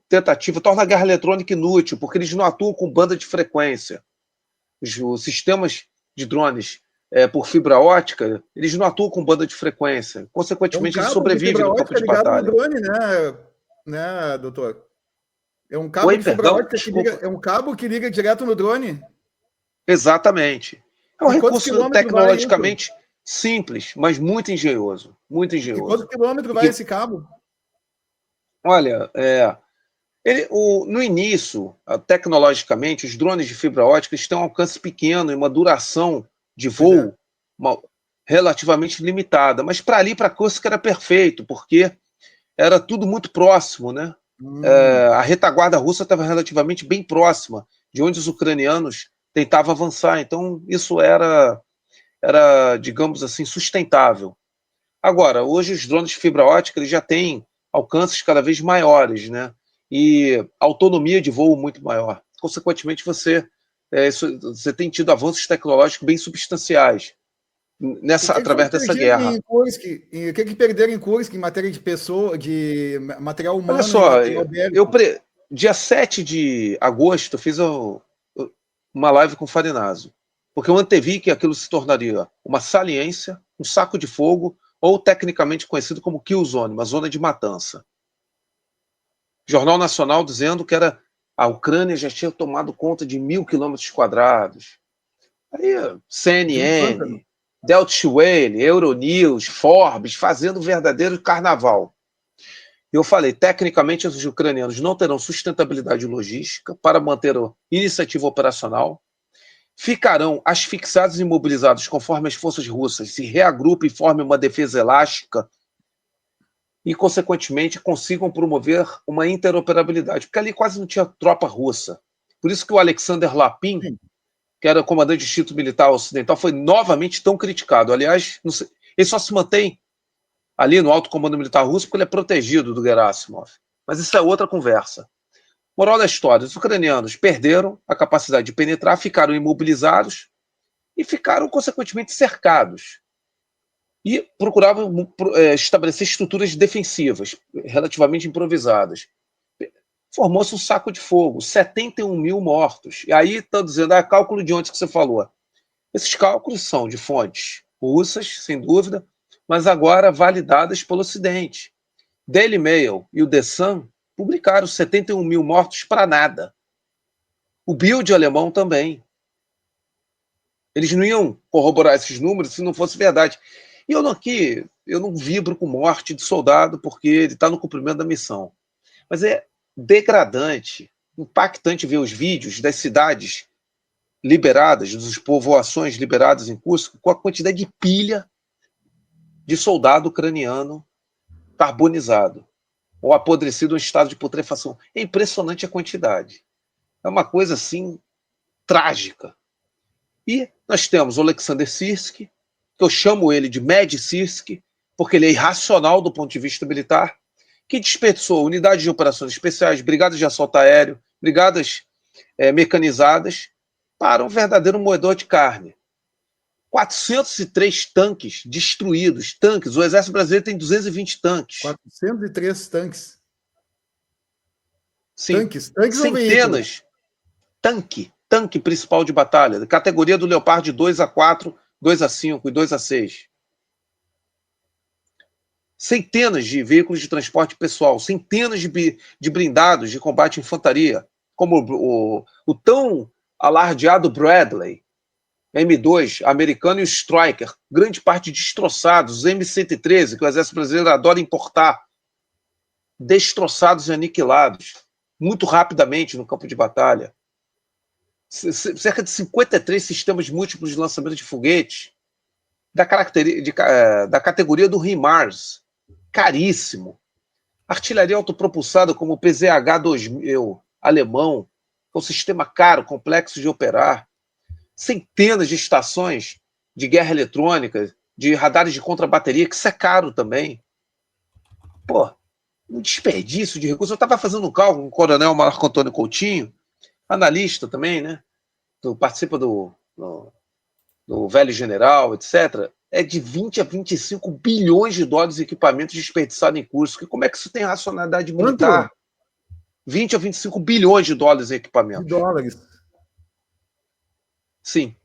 tentativa, torna a guerra eletrônica inútil, porque eles não atuam com banda de frequência. Os sistemas de drones por fibra ótica, eles não atuam com banda de frequência. Consequentemente, eles sobrevivem no campo de batalha. No drone, né, doutor? É um cabo de fibra ótica que liga, é um cabo que liga direto no drone? Exatamente. É um recurso tecnologicamente simples, mas muito engenhoso. Muito engenhoso. E quantos quilômetros vai esse cabo? Olha, no início, tecnologicamente, os drones de fibra ótica têm um alcance pequeno e uma duração de voo relativamente limitada. Mas para ali, para Kursk, era perfeito, porque era tudo muito próximo, né? A retaguarda russa estava relativamente bem próxima de onde os ucranianos tentavam avançar. Então, isso era, digamos assim, sustentável. Agora, hoje os drones de fibra ótica eles já têm alcances cada vez maiores, né? e autonomia de voo muito maior. Consequentemente, você tem tido avanços tecnológicos bem substanciais através dessa guerra. O que perderam em Kursk em matéria de pessoa, de material humano? Olha só, e material bélico? dia 7 de agosto, eu fiz uma live com o Farinazo, porque eu antevi que aquilo se tornaria uma saliência, um saco de fogo, ou tecnicamente conhecido como kill zone, uma zona de matança. Jornal Nacional dizendo que a Ucrânia já tinha tomado conta de 1.000 quilômetros quadrados. Aí, CNN, Deutsche Welle, Euronews, Forbes, fazendo verdadeiro carnaval. Eu falei, tecnicamente, os ucranianos não terão sustentabilidade logística para manter a iniciativa operacional, ficarão asfixiados e imobilizados conforme as forças russas se reagrupem e formem uma defesa elástica e, consequentemente, consigam promover uma interoperabilidade, porque ali quase não tinha tropa russa. Por isso que o Alexander Lapin, que era comandante do Instituto Militar Ocidental, foi novamente tão criticado. Aliás, ele só se mantém ali no alto comando militar russo porque ele é protegido do Gerasimov. Mas isso é outra conversa. Moral da história, os ucranianos perderam a capacidade de penetrar, ficaram imobilizados e ficaram, consequentemente, cercados. E procuravam estabelecer estruturas defensivas, relativamente improvisadas. Formou-se um saco de fogo, 71 mil mortos. E aí estão dizendo, cálculo de onde que você falou. Esses cálculos são de fontes russas, sem dúvida, mas agora validadas pelo Ocidente. Daily Mail e o The Sun publicaram 71 mil mortos para nada. O Bild alemão também. Eles não iam corroborar esses números se não fosse verdade. E eu não vibro com morte de soldado porque ele está no cumprimento da missão. Mas é degradante, impactante ver os vídeos das cidades liberadas, das povoações liberadas em Kursk, com a quantidade de pilha de soldado ucraniano carbonizado ou apodrecido em estado de putrefação. É impressionante a quantidade. É uma coisa, assim, trágica. E nós temos o Alexander Sirski, que eu chamo ele de Mad Sirski, porque ele é irracional do ponto de vista militar, que desperdiçou unidades de operações especiais, brigadas de assalto aéreo, brigadas mecanizadas, para um verdadeiro moedor de carne. 403 tanques destruídos. Tanques. O Exército Brasileiro tem 220 tanques. 403 tanques. Sim. Tanques centenas. Tanque principal de batalha. Categoria do Leopard de 2 a 4, 2 a 5 e 2 a 6. Centenas de veículos de transporte pessoal. Centenas de blindados de combate à infantaria. Como o tão alardeado Bradley. M2, americano, e o Stryker, grande parte destroçados, os M113, que o Exército Brasileiro adora importar, destroçados e aniquilados, muito rapidamente no campo de batalha. Cerca de 53 sistemas múltiplos de lançamento de foguetes, da categoria do HIMARS, caríssimo. Artilharia autopropulsada como o PZH-2000, alemão, com um sistema caro, complexo de operar. Centenas de estações de guerra eletrônica, de radares de contrabateria, que isso é caro também. Pô, um desperdício de recursos. Eu estava fazendo um cálculo com o coronel Marco Antônio Coutinho, analista também, né? Participa do Velho General, etc. É de 20 a 25 bilhões de dólares de equipamentos desperdiçados em curso. Como é que isso tem racionalidade militar? Quanto? 20 a 25 bilhões de dólares em equipamentos. De dólares. Sim.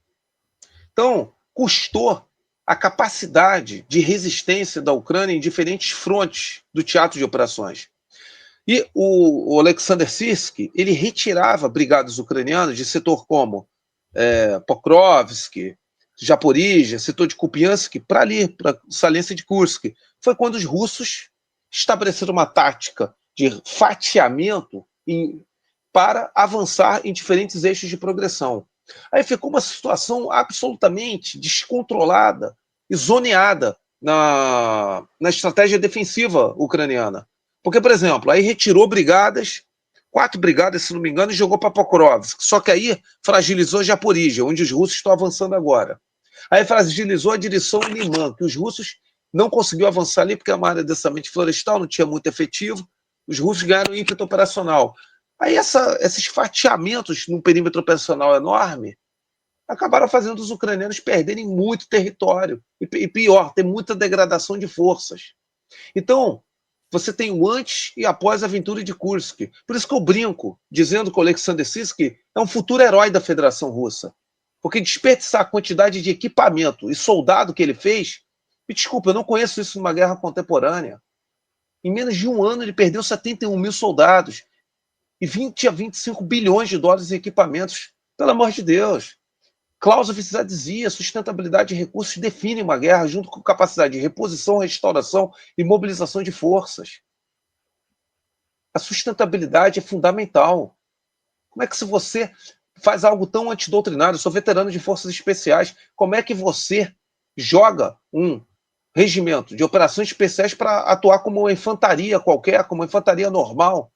Então, custou a capacidade de resistência da Ucrânia em diferentes frontes do teatro de operações. E o Alexander Sirski, ele retirava brigadas ucranianas de setor como Pokrovsk, Zaporizhia, setor de Kupiansk, para ali, para Saliência de Kursk. Foi quando os russos estabeleceram uma tática de fatiamento para avançar em diferentes eixos de progressão. Aí ficou uma situação absolutamente descontrolada e zoneada na estratégia defensiva ucraniana. Porque, por exemplo, aí retirou brigadas, 4 brigadas, se não me engano, e jogou para Pokrovsk. Só que aí fragilizou Zaporizhia, onde os russos estão avançando agora. Aí fragilizou a direção Liman, que os russos não conseguiram avançar ali, porque é uma área densamente florestal, não tinha muito efetivo. Os russos ganharam ímpeto operacional. Aí esses fatiamentos num perímetro operacional enorme acabaram fazendo os ucranianos perderem muito território. E pior, tem muita degradação de forças. Então, você tem o antes e após a aventura de Kursk. Por isso que eu brinco, dizendo que o Alexander Sirski é um futuro herói da Federação Russa. Porque desperdiçar a quantidade de equipamento e soldado que ele fez, me desculpa, eu não conheço isso numa guerra contemporânea. Em menos de um ano ele perdeu 71 mil soldados e 20 a 25 bilhões de dólares em equipamentos. Pelo amor de Deus. Clausewitz já dizia, sustentabilidade de recursos define uma guerra junto com capacidade de reposição, restauração e mobilização de forças. A sustentabilidade é fundamental. Como é que se você faz algo tão antidoutrinário, eu sou veterano de forças especiais, como é que você joga um regimento de operações especiais para atuar como uma infantaria qualquer, como uma infantaria normal,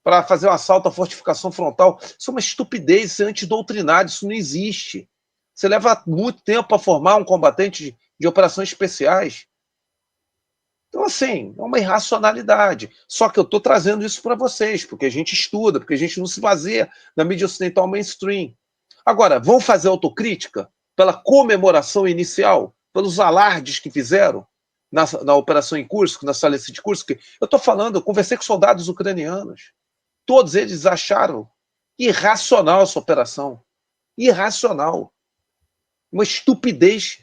para fazer um assalto à fortificação frontal? Isso é uma estupidez, isso é antidoutrinário, isso não existe. Você leva muito tempo para formar um combatente de operações especiais. Então, assim, é uma irracionalidade. Só que eu estou trazendo isso para vocês, porque a gente estuda, porque a gente não se baseia na mídia ocidental mainstream. Agora, vão fazer autocrítica pela comemoração inicial, pelos alardes que fizeram na operação em Kursk, na Salência de Kursk? Eu estou falando, eu conversei com soldados ucranianos. Todos eles acharam irracional essa operação. Irracional. Uma estupidez.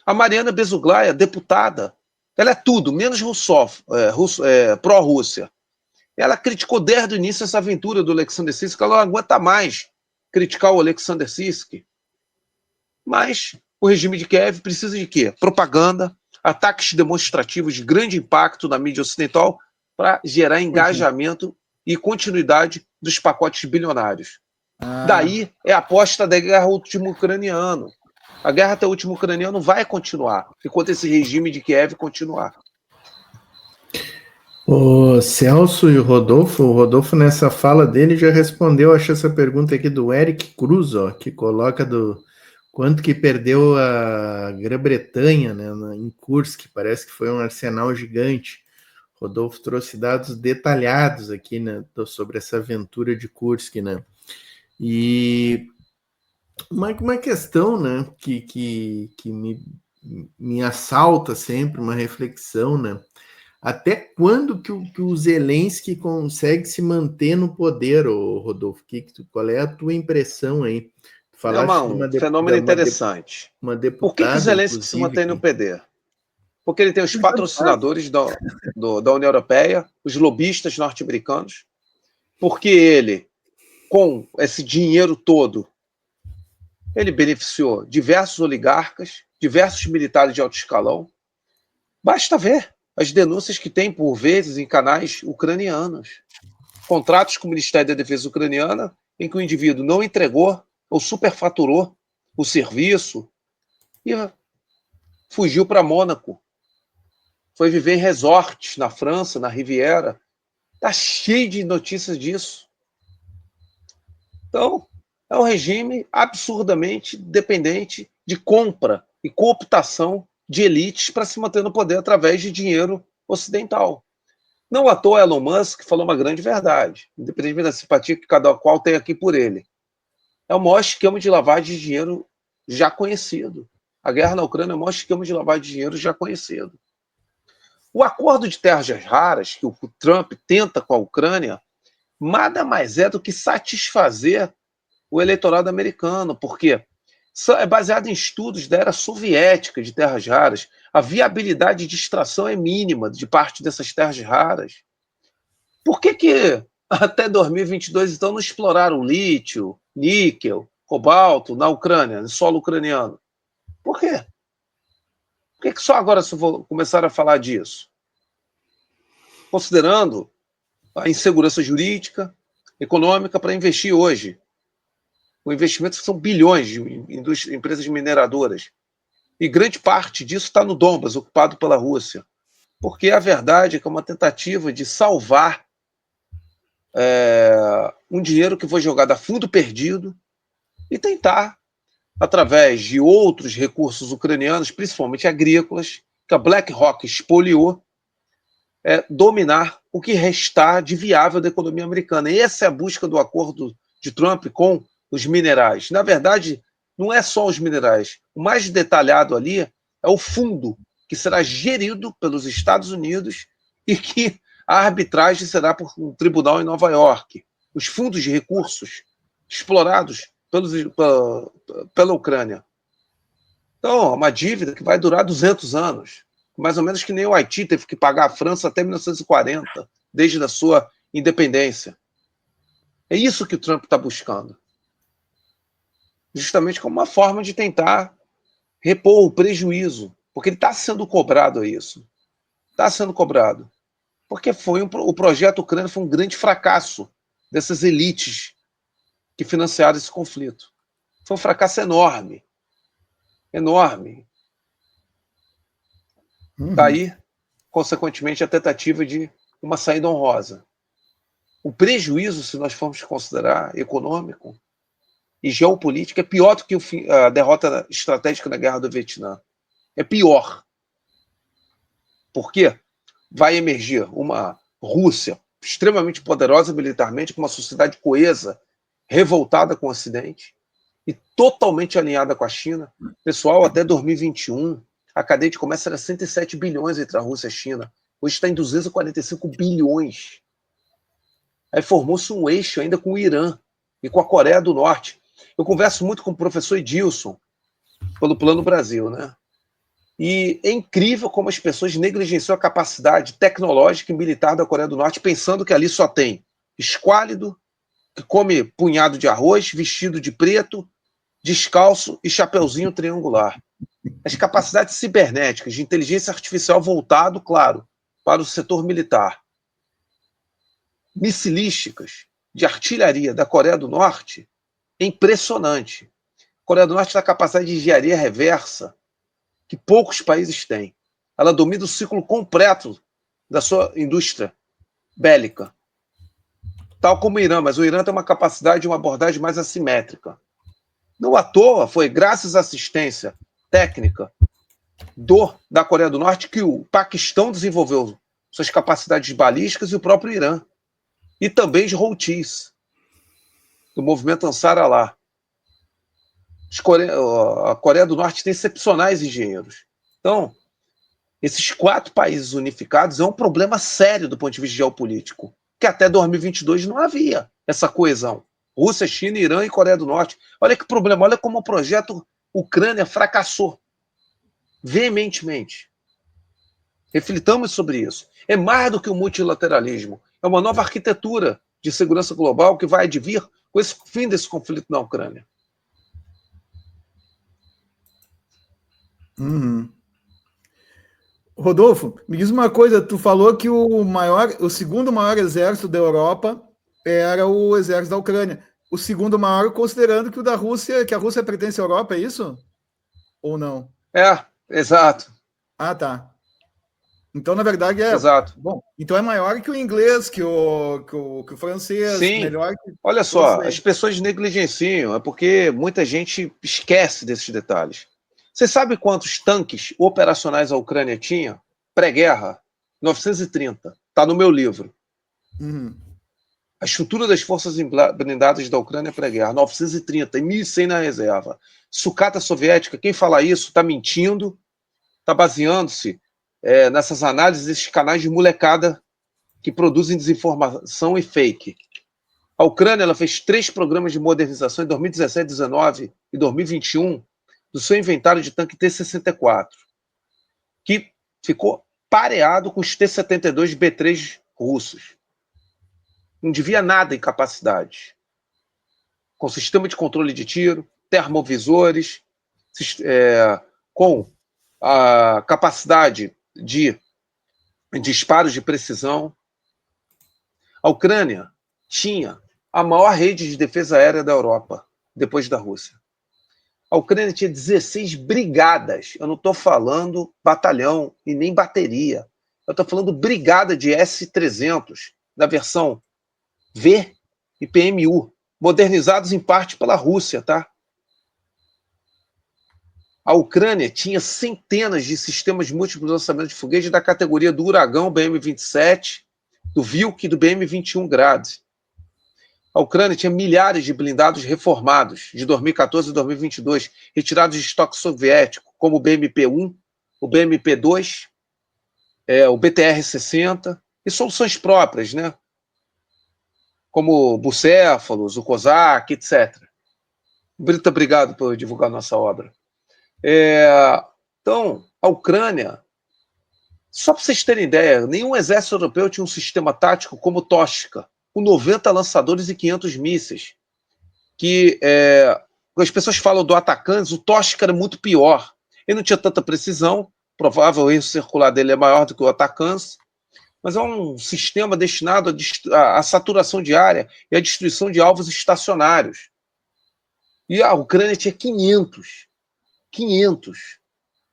A Mariana Bezuglaia, deputada, ela é tudo, menos pró-Rússia. Ela criticou desde o início essa aventura do Alexander Sirski, ela não aguenta mais criticar o Alexander Sirski. Mas o regime de Kiev precisa de quê? Propaganda, ataques demonstrativos de grande impacto na mídia ocidental para gerar engajamento e continuidade dos pacotes bilionários. Daí é a aposta da guerra último-ucraniana. A guerra até o último ucraniano vai continuar, enquanto esse regime de Kiev continuar. O Celso e o Rodolfo nessa fala dele já respondeu, acho, essa pergunta aqui do Eric Cruz, ó, que coloca do quanto que perdeu a Grã-Bretanha, né, em Kursk, parece que foi um arsenal gigante. Rodolfo trouxe dados detalhados aqui, né, sobre essa aventura de Kursk, né, e uma questão, né, que me assalta sempre, uma reflexão, né, até quando que o Zelensky consegue se manter no poder, Rodolfo? Qual é a tua impressão aí? Falaste um fenômeno interessante. Por que o Zelensky se mantém no poder? Porque ele tem os patrocinadores da União Europeia, os lobistas norte-americanos, porque ele, com esse dinheiro todo, ele beneficiou diversos oligarcas, diversos militares de alto escalão. Basta ver as denúncias que tem, por vezes, em canais ucranianos. Contratos com o Ministério da Defesa ucraniana, em que o indivíduo não entregou ou superfaturou o serviço e fugiu para Mônaco. Foi viver em resorts na França, na Riviera. Está cheio de notícias disso. Então, é um regime absurdamente dependente de compra e cooptação de elites para se manter no poder através de dinheiro ocidental. Não à toa Elon Musk falou uma grande verdade, independente da simpatia que cada qual tem aqui por ele. É o maior esquema de lavagem de dinheiro já conhecido. A guerra na Ucrânia é o maior esquema de lavagem de dinheiro já conhecido. O acordo de terras raras que o Trump tenta com a Ucrânia nada mais é do que satisfazer o eleitorado americano, porque é baseado em estudos da era soviética de terras raras. A viabilidade de extração é mínima de parte dessas terras raras. Por que até 2022, então, não exploraram lítio, níquel, cobalto na Ucrânia, no solo ucraniano? Por quê? Por que só agora se vou começar a falar disso? Considerando a insegurança jurídica, econômica para investir hoje. O investimento são bilhões de empresas mineradoras. E grande parte disso está no Donbas, ocupado pela Rússia. Porque a verdade é que é uma tentativa de salvar um dinheiro que foi jogado a fundo perdido e tentar, através de outros recursos ucranianos, principalmente agrícolas, que a BlackRock expoliou, dominar o que restar de viável da economia americana. E essa é a busca do acordo de Trump com os minerais. Na verdade, não é só os minerais. O mais detalhado ali é o fundo que será gerido pelos Estados Unidos e que a arbitragem será por um tribunal em Nova York. Os fundos de recursos explorados pela Ucrânia. Então, é uma dívida que vai durar 200 anos. Mais ou menos que nem o Haiti teve que pagar a França até 1940, desde a sua independência. É isso que o Trump está buscando. Justamente como uma forma de tentar repor o prejuízo, porque ele está sendo cobrado a isso. Está sendo cobrado. Porque o projeto Ucrânia foi um grande fracasso dessas elites que financiaram esse conflito. Foi um fracasso enorme. Enorme. Daí, consequentemente, a tentativa de uma saída honrosa. O prejuízo, se nós formos considerar econômico e geopolítico, é pior do que a derrota estratégica na Guerra do Vietnã. É pior. Por quê? Vai emergir uma Rússia extremamente poderosa militarmente, com uma sociedade coesa, revoltada com o Ocidente e totalmente alinhada com a China. Pessoal, até 2021, a cadeia de comércio era 107 bilhões entre a Rússia e a China. Hoje está em 245 bilhões. Aí formou-se um eixo ainda com o Irã e com a Coreia do Norte. Eu converso muito com o professor Edilson, pelo Plano Brasil, né? E é incrível como as pessoas negligenciam a capacidade tecnológica e militar da Coreia do Norte, pensando que ali só tem esquálido, que come punhado de arroz, vestido de preto, descalço e chapeuzinho triangular. As capacidades cibernéticas de inteligência artificial voltado, claro, para o setor militar. Missilísticas de artilharia da Coreia do Norte é impressionante. A Coreia do Norte tem a capacidade de engenharia reversa que poucos países têm. Ela domina o ciclo completo da sua indústria bélica. Tal como o Irã, mas o Irã tem uma capacidade de uma abordagem mais assimétrica. Não à toa, foi graças à assistência técnica da Coreia do Norte que o Paquistão desenvolveu suas capacidades balísticas e o próprio Irã. E também de Houthis, do movimento Ansar Allah. A Coreia do Norte tem excepcionais engenheiros. Então, esses 4 países unificados é um problema sério do ponto de vista geopolítico, que até 2022 não havia essa coesão. Rússia, China, Irã e Coreia do Norte. Olha que problema, olha como o projeto Ucrânia fracassou veementemente. Reflitamos sobre isso. É mais do que o multilateralismo. É uma nova arquitetura de segurança global que vai advir com esse fim desse conflito na Ucrânia. Rodolfo, me diz uma coisa, tu falou que o segundo maior exército da Europa era o exército da Ucrânia. O segundo maior, considerando que o da Rússia, que a Rússia pertence à Europa, é isso? Ou não? É, exato. Ah, tá. Então, na verdade, Exato. Bom, então é maior que o inglês, que o francês. Sim. Melhor que. Olha só, as pessoas negligenciam, é porque muita gente esquece desses detalhes. Você sabe quantos tanques operacionais a Ucrânia tinha? Pré-guerra? 930. Está no meu livro. A estrutura das forças blindadas da Ucrânia pré-guerra, 930, e 1.100 na reserva. Sucata soviética, quem fala isso está mentindo, está baseando-se nessas análises desses canais de molecada que produzem desinformação e fake. A Ucrânia ela fez 3 programas de modernização em 2017, 2019 e 2021 do seu inventário de tanque T-64, que ficou pareado com os T-72 B3 russos. Não devia nada em capacidade. Com sistema de controle de tiro, termovisores, com a capacidade de disparos de precisão. A Ucrânia tinha a maior rede de defesa aérea da Europa, depois da Rússia. A Ucrânia tinha 16 brigadas. Eu não estou falando batalhão e nem bateria. Eu estou falando brigada de S-300, da versão V e PMU, modernizados em parte pela Rússia, tá? A Ucrânia tinha centenas de sistemas de múltiplos lançamentos de foguetes da categoria do Uragão BM-27, do Vilk e do BM-21 Grad. A Ucrânia tinha milhares de blindados reformados de 2014 a 2022, retirados de estoque soviético, como o BMP-1, o BMP-2, o BTR-60, e soluções próprias, né? Como o Bucéfalos, o Kozak, etc. Brita, obrigado por divulgar nossa obra. Então, a Ucrânia, só para vocês terem ideia, nenhum exército europeu tinha um sistema tático como o Toshka, com 90 lançadores e 500 mísseis. As pessoas falam do Atacams, o Toshka era muito pior. Ele não tinha tanta precisão, provável o erro circular dele é maior do que o Atacams, mas é um sistema destinado à saturação de área e à destruição de alvos estacionários. E a Ucrânia tinha 500.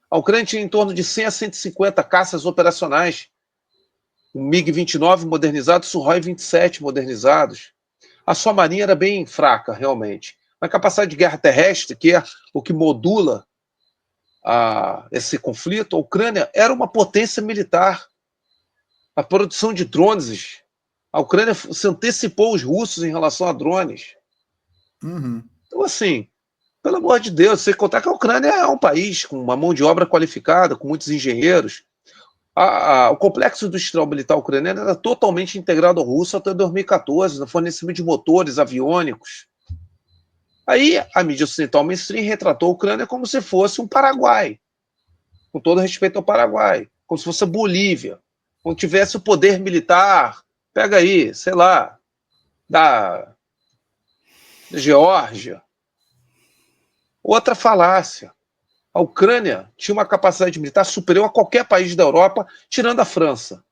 A Ucrânia tinha em torno de 100 a 150 caças operacionais, o MiG-29 modernizado, Sukhoi 27 modernizados. A sua marinha era bem fraca, realmente. A capacidade de guerra terrestre, que é o que modula esse conflito, a Ucrânia era uma potência militar. A produção de drones, a Ucrânia se antecipou os russos em relação a drones. Uhum. Então, assim, pelo amor de Deus, você contar que a Ucrânia é um país com uma mão de obra qualificada, com muitos engenheiros. O complexo industrial militar ucraniano era totalmente integrado ao russo até 2014, no fornecimento de motores aviônicos. Aí a mídia ocidental mainstream retratou a Ucrânia como se fosse um Paraguai, com todo respeito ao Paraguai, como se fosse a Bolívia, como tivesse o poder militar, pega aí, sei lá, da Geórgia. Outra falácia. A Ucrânia tinha uma capacidade militar superior a qualquer país da Europa, tirando a França.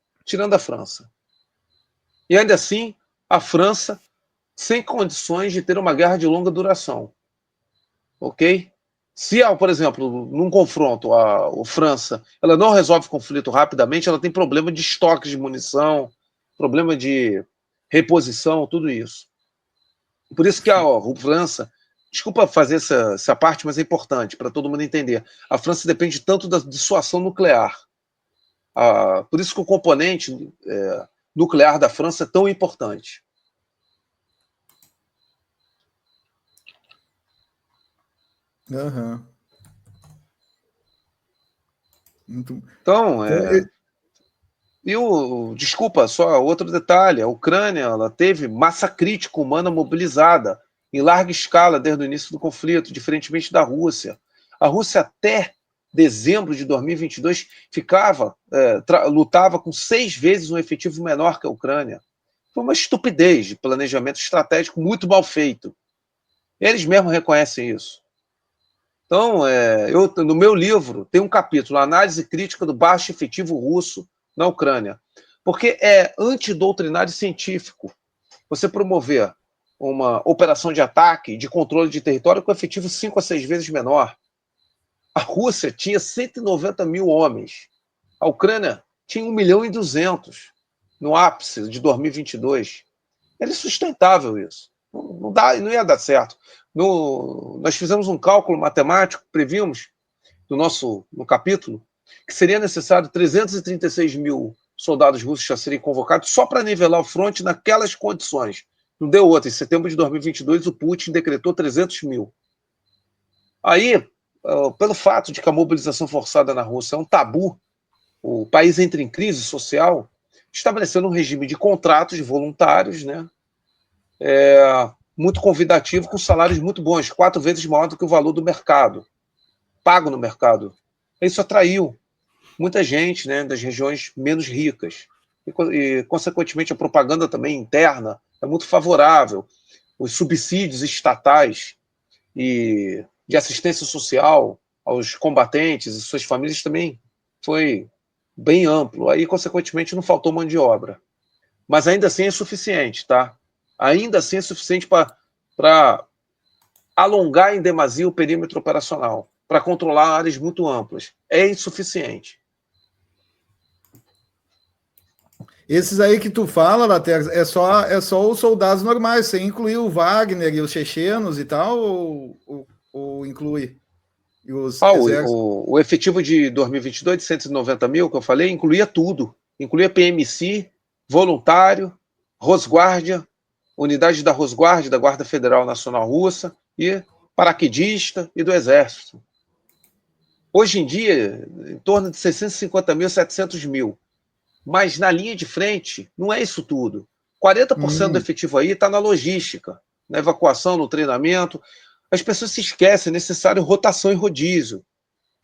E ainda assim, a França sem condições de ter uma guerra de longa duração. Ok? Se, por exemplo, num confronto, a França ela não resolve o conflito rapidamente, ela tem problema de estoque de munição, problema de reposição, tudo isso. Por isso que a França, desculpa fazer essa parte, mas é importante para todo mundo entender, a França depende tanto da dissuasão nuclear. Por isso que o componente nuclear da França é tão importante. Uhum. Então, desculpa, só outro detalhe, a Ucrânia ela teve massa crítica humana mobilizada em larga escala desde o início do conflito, diferentemente da Rússia. A Rússia até dezembro de 2022 lutava com 6 vezes um efetivo menor que a Ucrânia. Foi uma estupidez de planejamento estratégico muito mal feito. Eles mesmos reconhecem isso. Então, no meu livro tem um capítulo, Análise Crítica do Baixo Efetivo Russo na Ucrânia, porque é antidoutrinário científico você promover uma operação de ataque, de controle de território com efetivo 5 a 6 vezes menor. A Rússia tinha 190 mil homens, a Ucrânia tinha 1.200.000 no ápice de 2022. Era insustentável isso. Não ia dar certo. Nós fizemos um cálculo matemático, previmos no capítulo, que seria necessário 336 mil soldados russos a serem convocados só para nivelar o fronte naquelas condições. Não deu outra. Em setembro de 2022, o Putin decretou 300 mil. Aí, pelo fato de que a mobilização forçada na Rússia é um tabu, o país entra em crise social, estabelecendo um regime de contratos voluntários, né? Muito convidativo, com salários muito bons, 4 vezes maior do que o valor do mercado, pago no mercado. Isso atraiu muita gente, né, das regiões menos ricas. E, consequentemente, a propaganda também interna é muito favorável. Os subsídios estatais e de assistência social aos combatentes e suas famílias também foi bem amplo. Aí, consequentemente, não faltou mão de obra. Mas ainda assim é insuficiente, tá? Ainda assim é suficiente para alongar em demasia o perímetro operacional, para controlar áreas muito amplas. É insuficiente. Esses aí que tu fala, Latex, é só os soldados normais, você inclui o Wagner e os chechenos e tal, ou inclui os exércitos? O efetivo de 2022, de 190 mil, que eu falei, incluía tudo. Incluía PMC, voluntário, Rosguardia, unidade da Rosguardia, da Guarda Federal Nacional Russa, e paraquedista e do Exército. Hoje em dia, em torno de 650 mil, 700 mil. Mas na linha de frente, não é isso tudo. 40% do efetivo aí está na logística, na evacuação, no treinamento. As pessoas se esquecem, é necessário rotação e rodízio.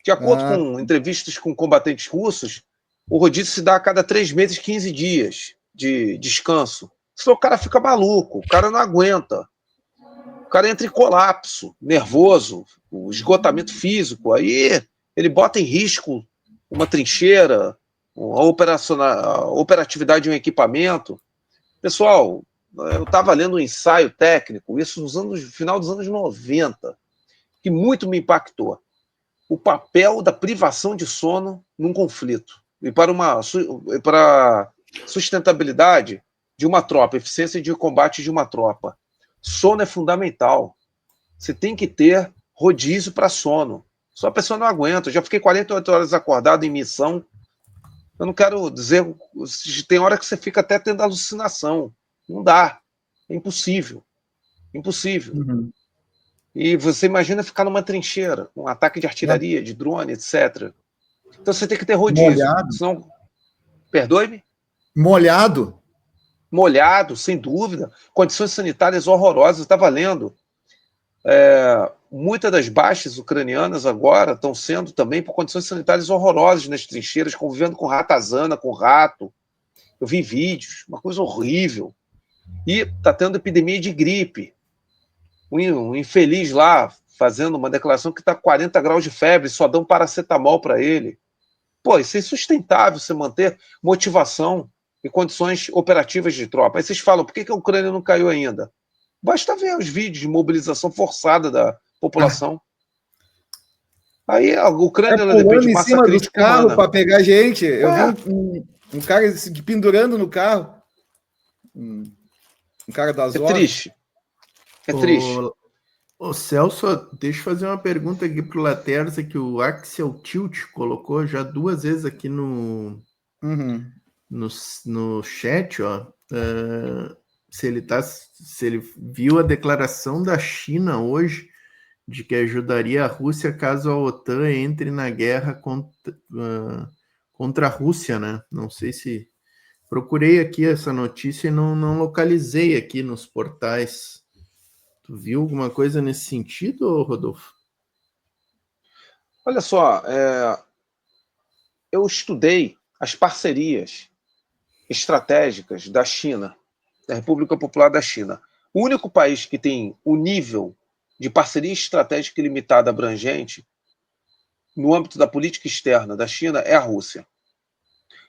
De acordo com entrevistas com combatentes russos, o rodízio se dá a cada 3 meses, 15 dias de descanso. Senão o cara fica maluco, o cara não aguenta. O cara entra em colapso, nervoso, o esgotamento físico. Aí ele bota em risco uma trincheira, a operatividade de um equipamento. Pessoal, eu estava lendo um ensaio técnico, isso no final dos anos 90, que muito me impactou. O papel da privação de sono num conflito. E para a sustentabilidade de uma tropa, eficiência de combate de uma tropa. Sono é fundamental. Você tem que ter rodízio para sono. Só a pessoa não aguenta. Eu já fiquei 48 horas acordado em missão. Eu não quero dizer... Tem hora que você fica até tendo alucinação. Não dá. É impossível. Impossível. Uhum. E você imagina ficar numa trincheira, um ataque de artilharia, de drone, etc. Então você tem que ter rodízio. Molhado. Senão... Perdoe-me? Molhado? Molhado, sem dúvida. Condições sanitárias horrorosas. Eu estava lendo. Muitas das baixas ucranianas agora estão sendo também por condições sanitárias horrorosas nas trincheiras, convivendo com ratazana, com rato. Eu vi vídeos, uma coisa horrível. E está tendo epidemia de gripe. Um infeliz lá fazendo uma declaração que está 40 graus de febre, só dão paracetamol para ele. Pô, isso é insustentável, você manter motivação e condições operativas de tropa. Aí vocês falam, por que a Ucrânia não caiu ainda? Basta ver os vídeos de mobilização forçada da população. Aí a Ucrânia ela depende de em massa cima dos crítica carros humana. para pegar gente. Eu vi um cara se pendurando no carro. Um cara das É horas. triste. É triste. Ô Celso, deixa eu fazer uma pergunta aqui pro Laterza, que o Axel Tilt colocou já 2 vezes aqui no chat, ó. Se ele viu a declaração da China hoje de que ajudaria a Rússia caso a OTAN entre na guerra contra a Rússia, né? Não sei se... Procurei aqui essa notícia e não localizei aqui nos portais. Tu viu alguma coisa nesse sentido, Rodolfo? Olha só, eu estudei as parcerias estratégicas da China, da República Popular da China. O único país que tem o nível de parceria estratégica ilimitada abrangente no âmbito da política externa da China é a Rússia.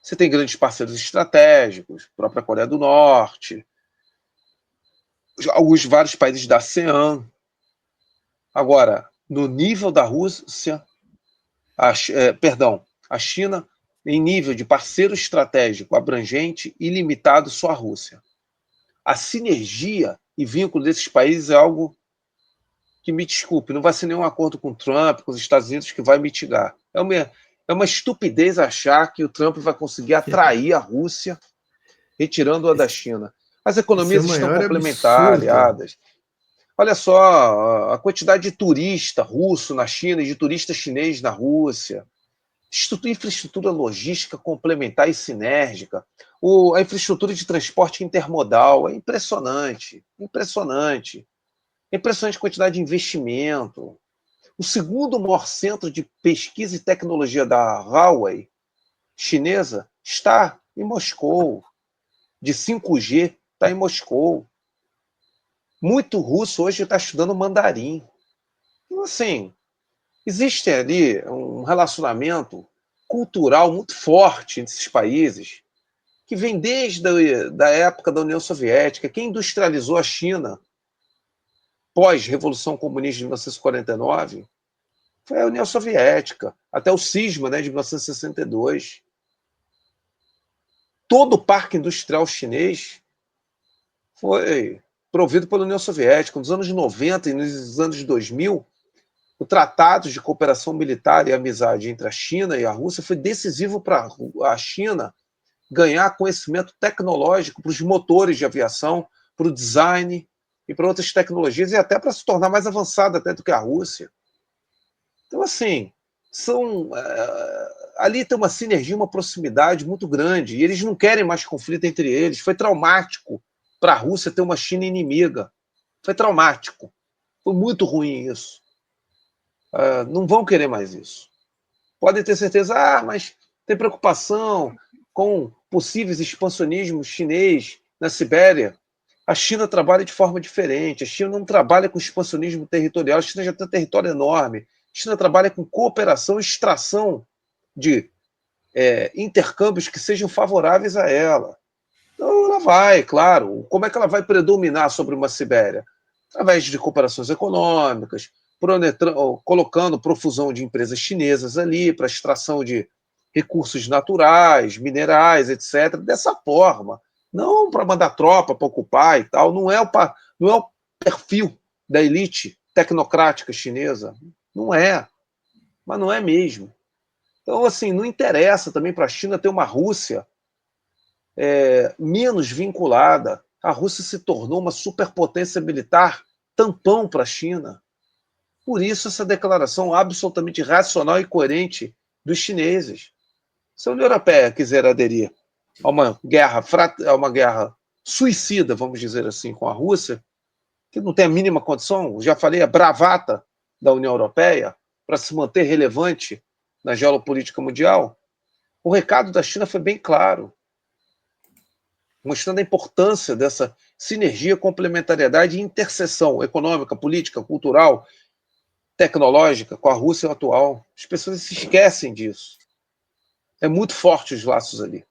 Você tem grandes parceiros estratégicos, a própria Coreia do Norte, vários países da ASEAN. Agora, no nível da Rússia, a China, em nível de parceiro estratégico abrangente e limitado, só a Rússia. A sinergia e vínculo desses países é algo que, me desculpe, não vai ser nenhum acordo com o Trump, com os Estados Unidos, que vai mitigar. É uma estupidez achar que o Trump vai conseguir atrair a Rússia retirando-a da China. As economias estão complementariadas. Olha só a quantidade de turista russo na China e de turista chinês na Rússia. Infraestrutura logística complementar e sinérgica. A infraestrutura de transporte intermodal é impressionante. Impressionante. Impressionante a quantidade de investimento. O segundo maior centro de pesquisa e tecnologia da Huawei chinesa está em Moscou. De 5G está em Moscou. Muito russo hoje está estudando mandarim. Então, assim, existe ali um relacionamento cultural muito forte entre esses países, que vem desde a época da União Soviética. Quem industrializou a China pós-Revolução Comunista de 1949 foi a União Soviética, até o cisma, né, de 1962. Todo o parque industrial chinês foi provido pela União Soviética. Nos anos 90 e nos anos 2000, o Tratado de Cooperação Militar e Amizade entre a China e a Rússia foi decisivo para a China ganhar conhecimento tecnológico para os motores de aviação, para o design e para outras tecnologias, e até para se tornar mais avançada até do que a Rússia. Então, assim, ali tem uma sinergia, uma proximidade muito grande, e eles não querem mais conflito entre eles. Foi traumático para a Rússia ter uma China inimiga. Foi traumático. Foi muito ruim isso. Não vão querer mais isso. Podem ter certeza, mas tem preocupação com possíveis expansionismos chinês na Sibéria. A China trabalha de forma diferente. A China não trabalha com expansionismo territorial. A China já tem um território enorme. A China trabalha com cooperação e extração de intercâmbios que sejam favoráveis a ela. Então ela vai, claro. Como é que ela vai predominar sobre uma Sibéria? Através de cooperações econômicas, colocando profusão de empresas chinesas ali para extração de recursos naturais, minerais, etc. Dessa forma. Não para mandar tropa para ocupar e tal. Não é o perfil da elite tecnocrática chinesa. Não é. Mas não é mesmo. Então, assim, não interessa também para a China ter uma Rússia menos vinculada. A Rússia se tornou uma superpotência militar tampão para a China. Por isso, essa declaração absolutamente racional e coerente dos chineses. Se a União Europeia quiser aderir a uma guerra suicida, vamos dizer assim, com a Rússia, que não tem a mínima condição, já falei, a bravata da União Europeia para se manter relevante na geopolítica mundial, o recado da China foi bem claro, mostrando a importância dessa sinergia, complementariedade e interseção econômica, política, cultural, tecnológica com a Rússia atual. As pessoas se esquecem disso. É muito forte os laços ali.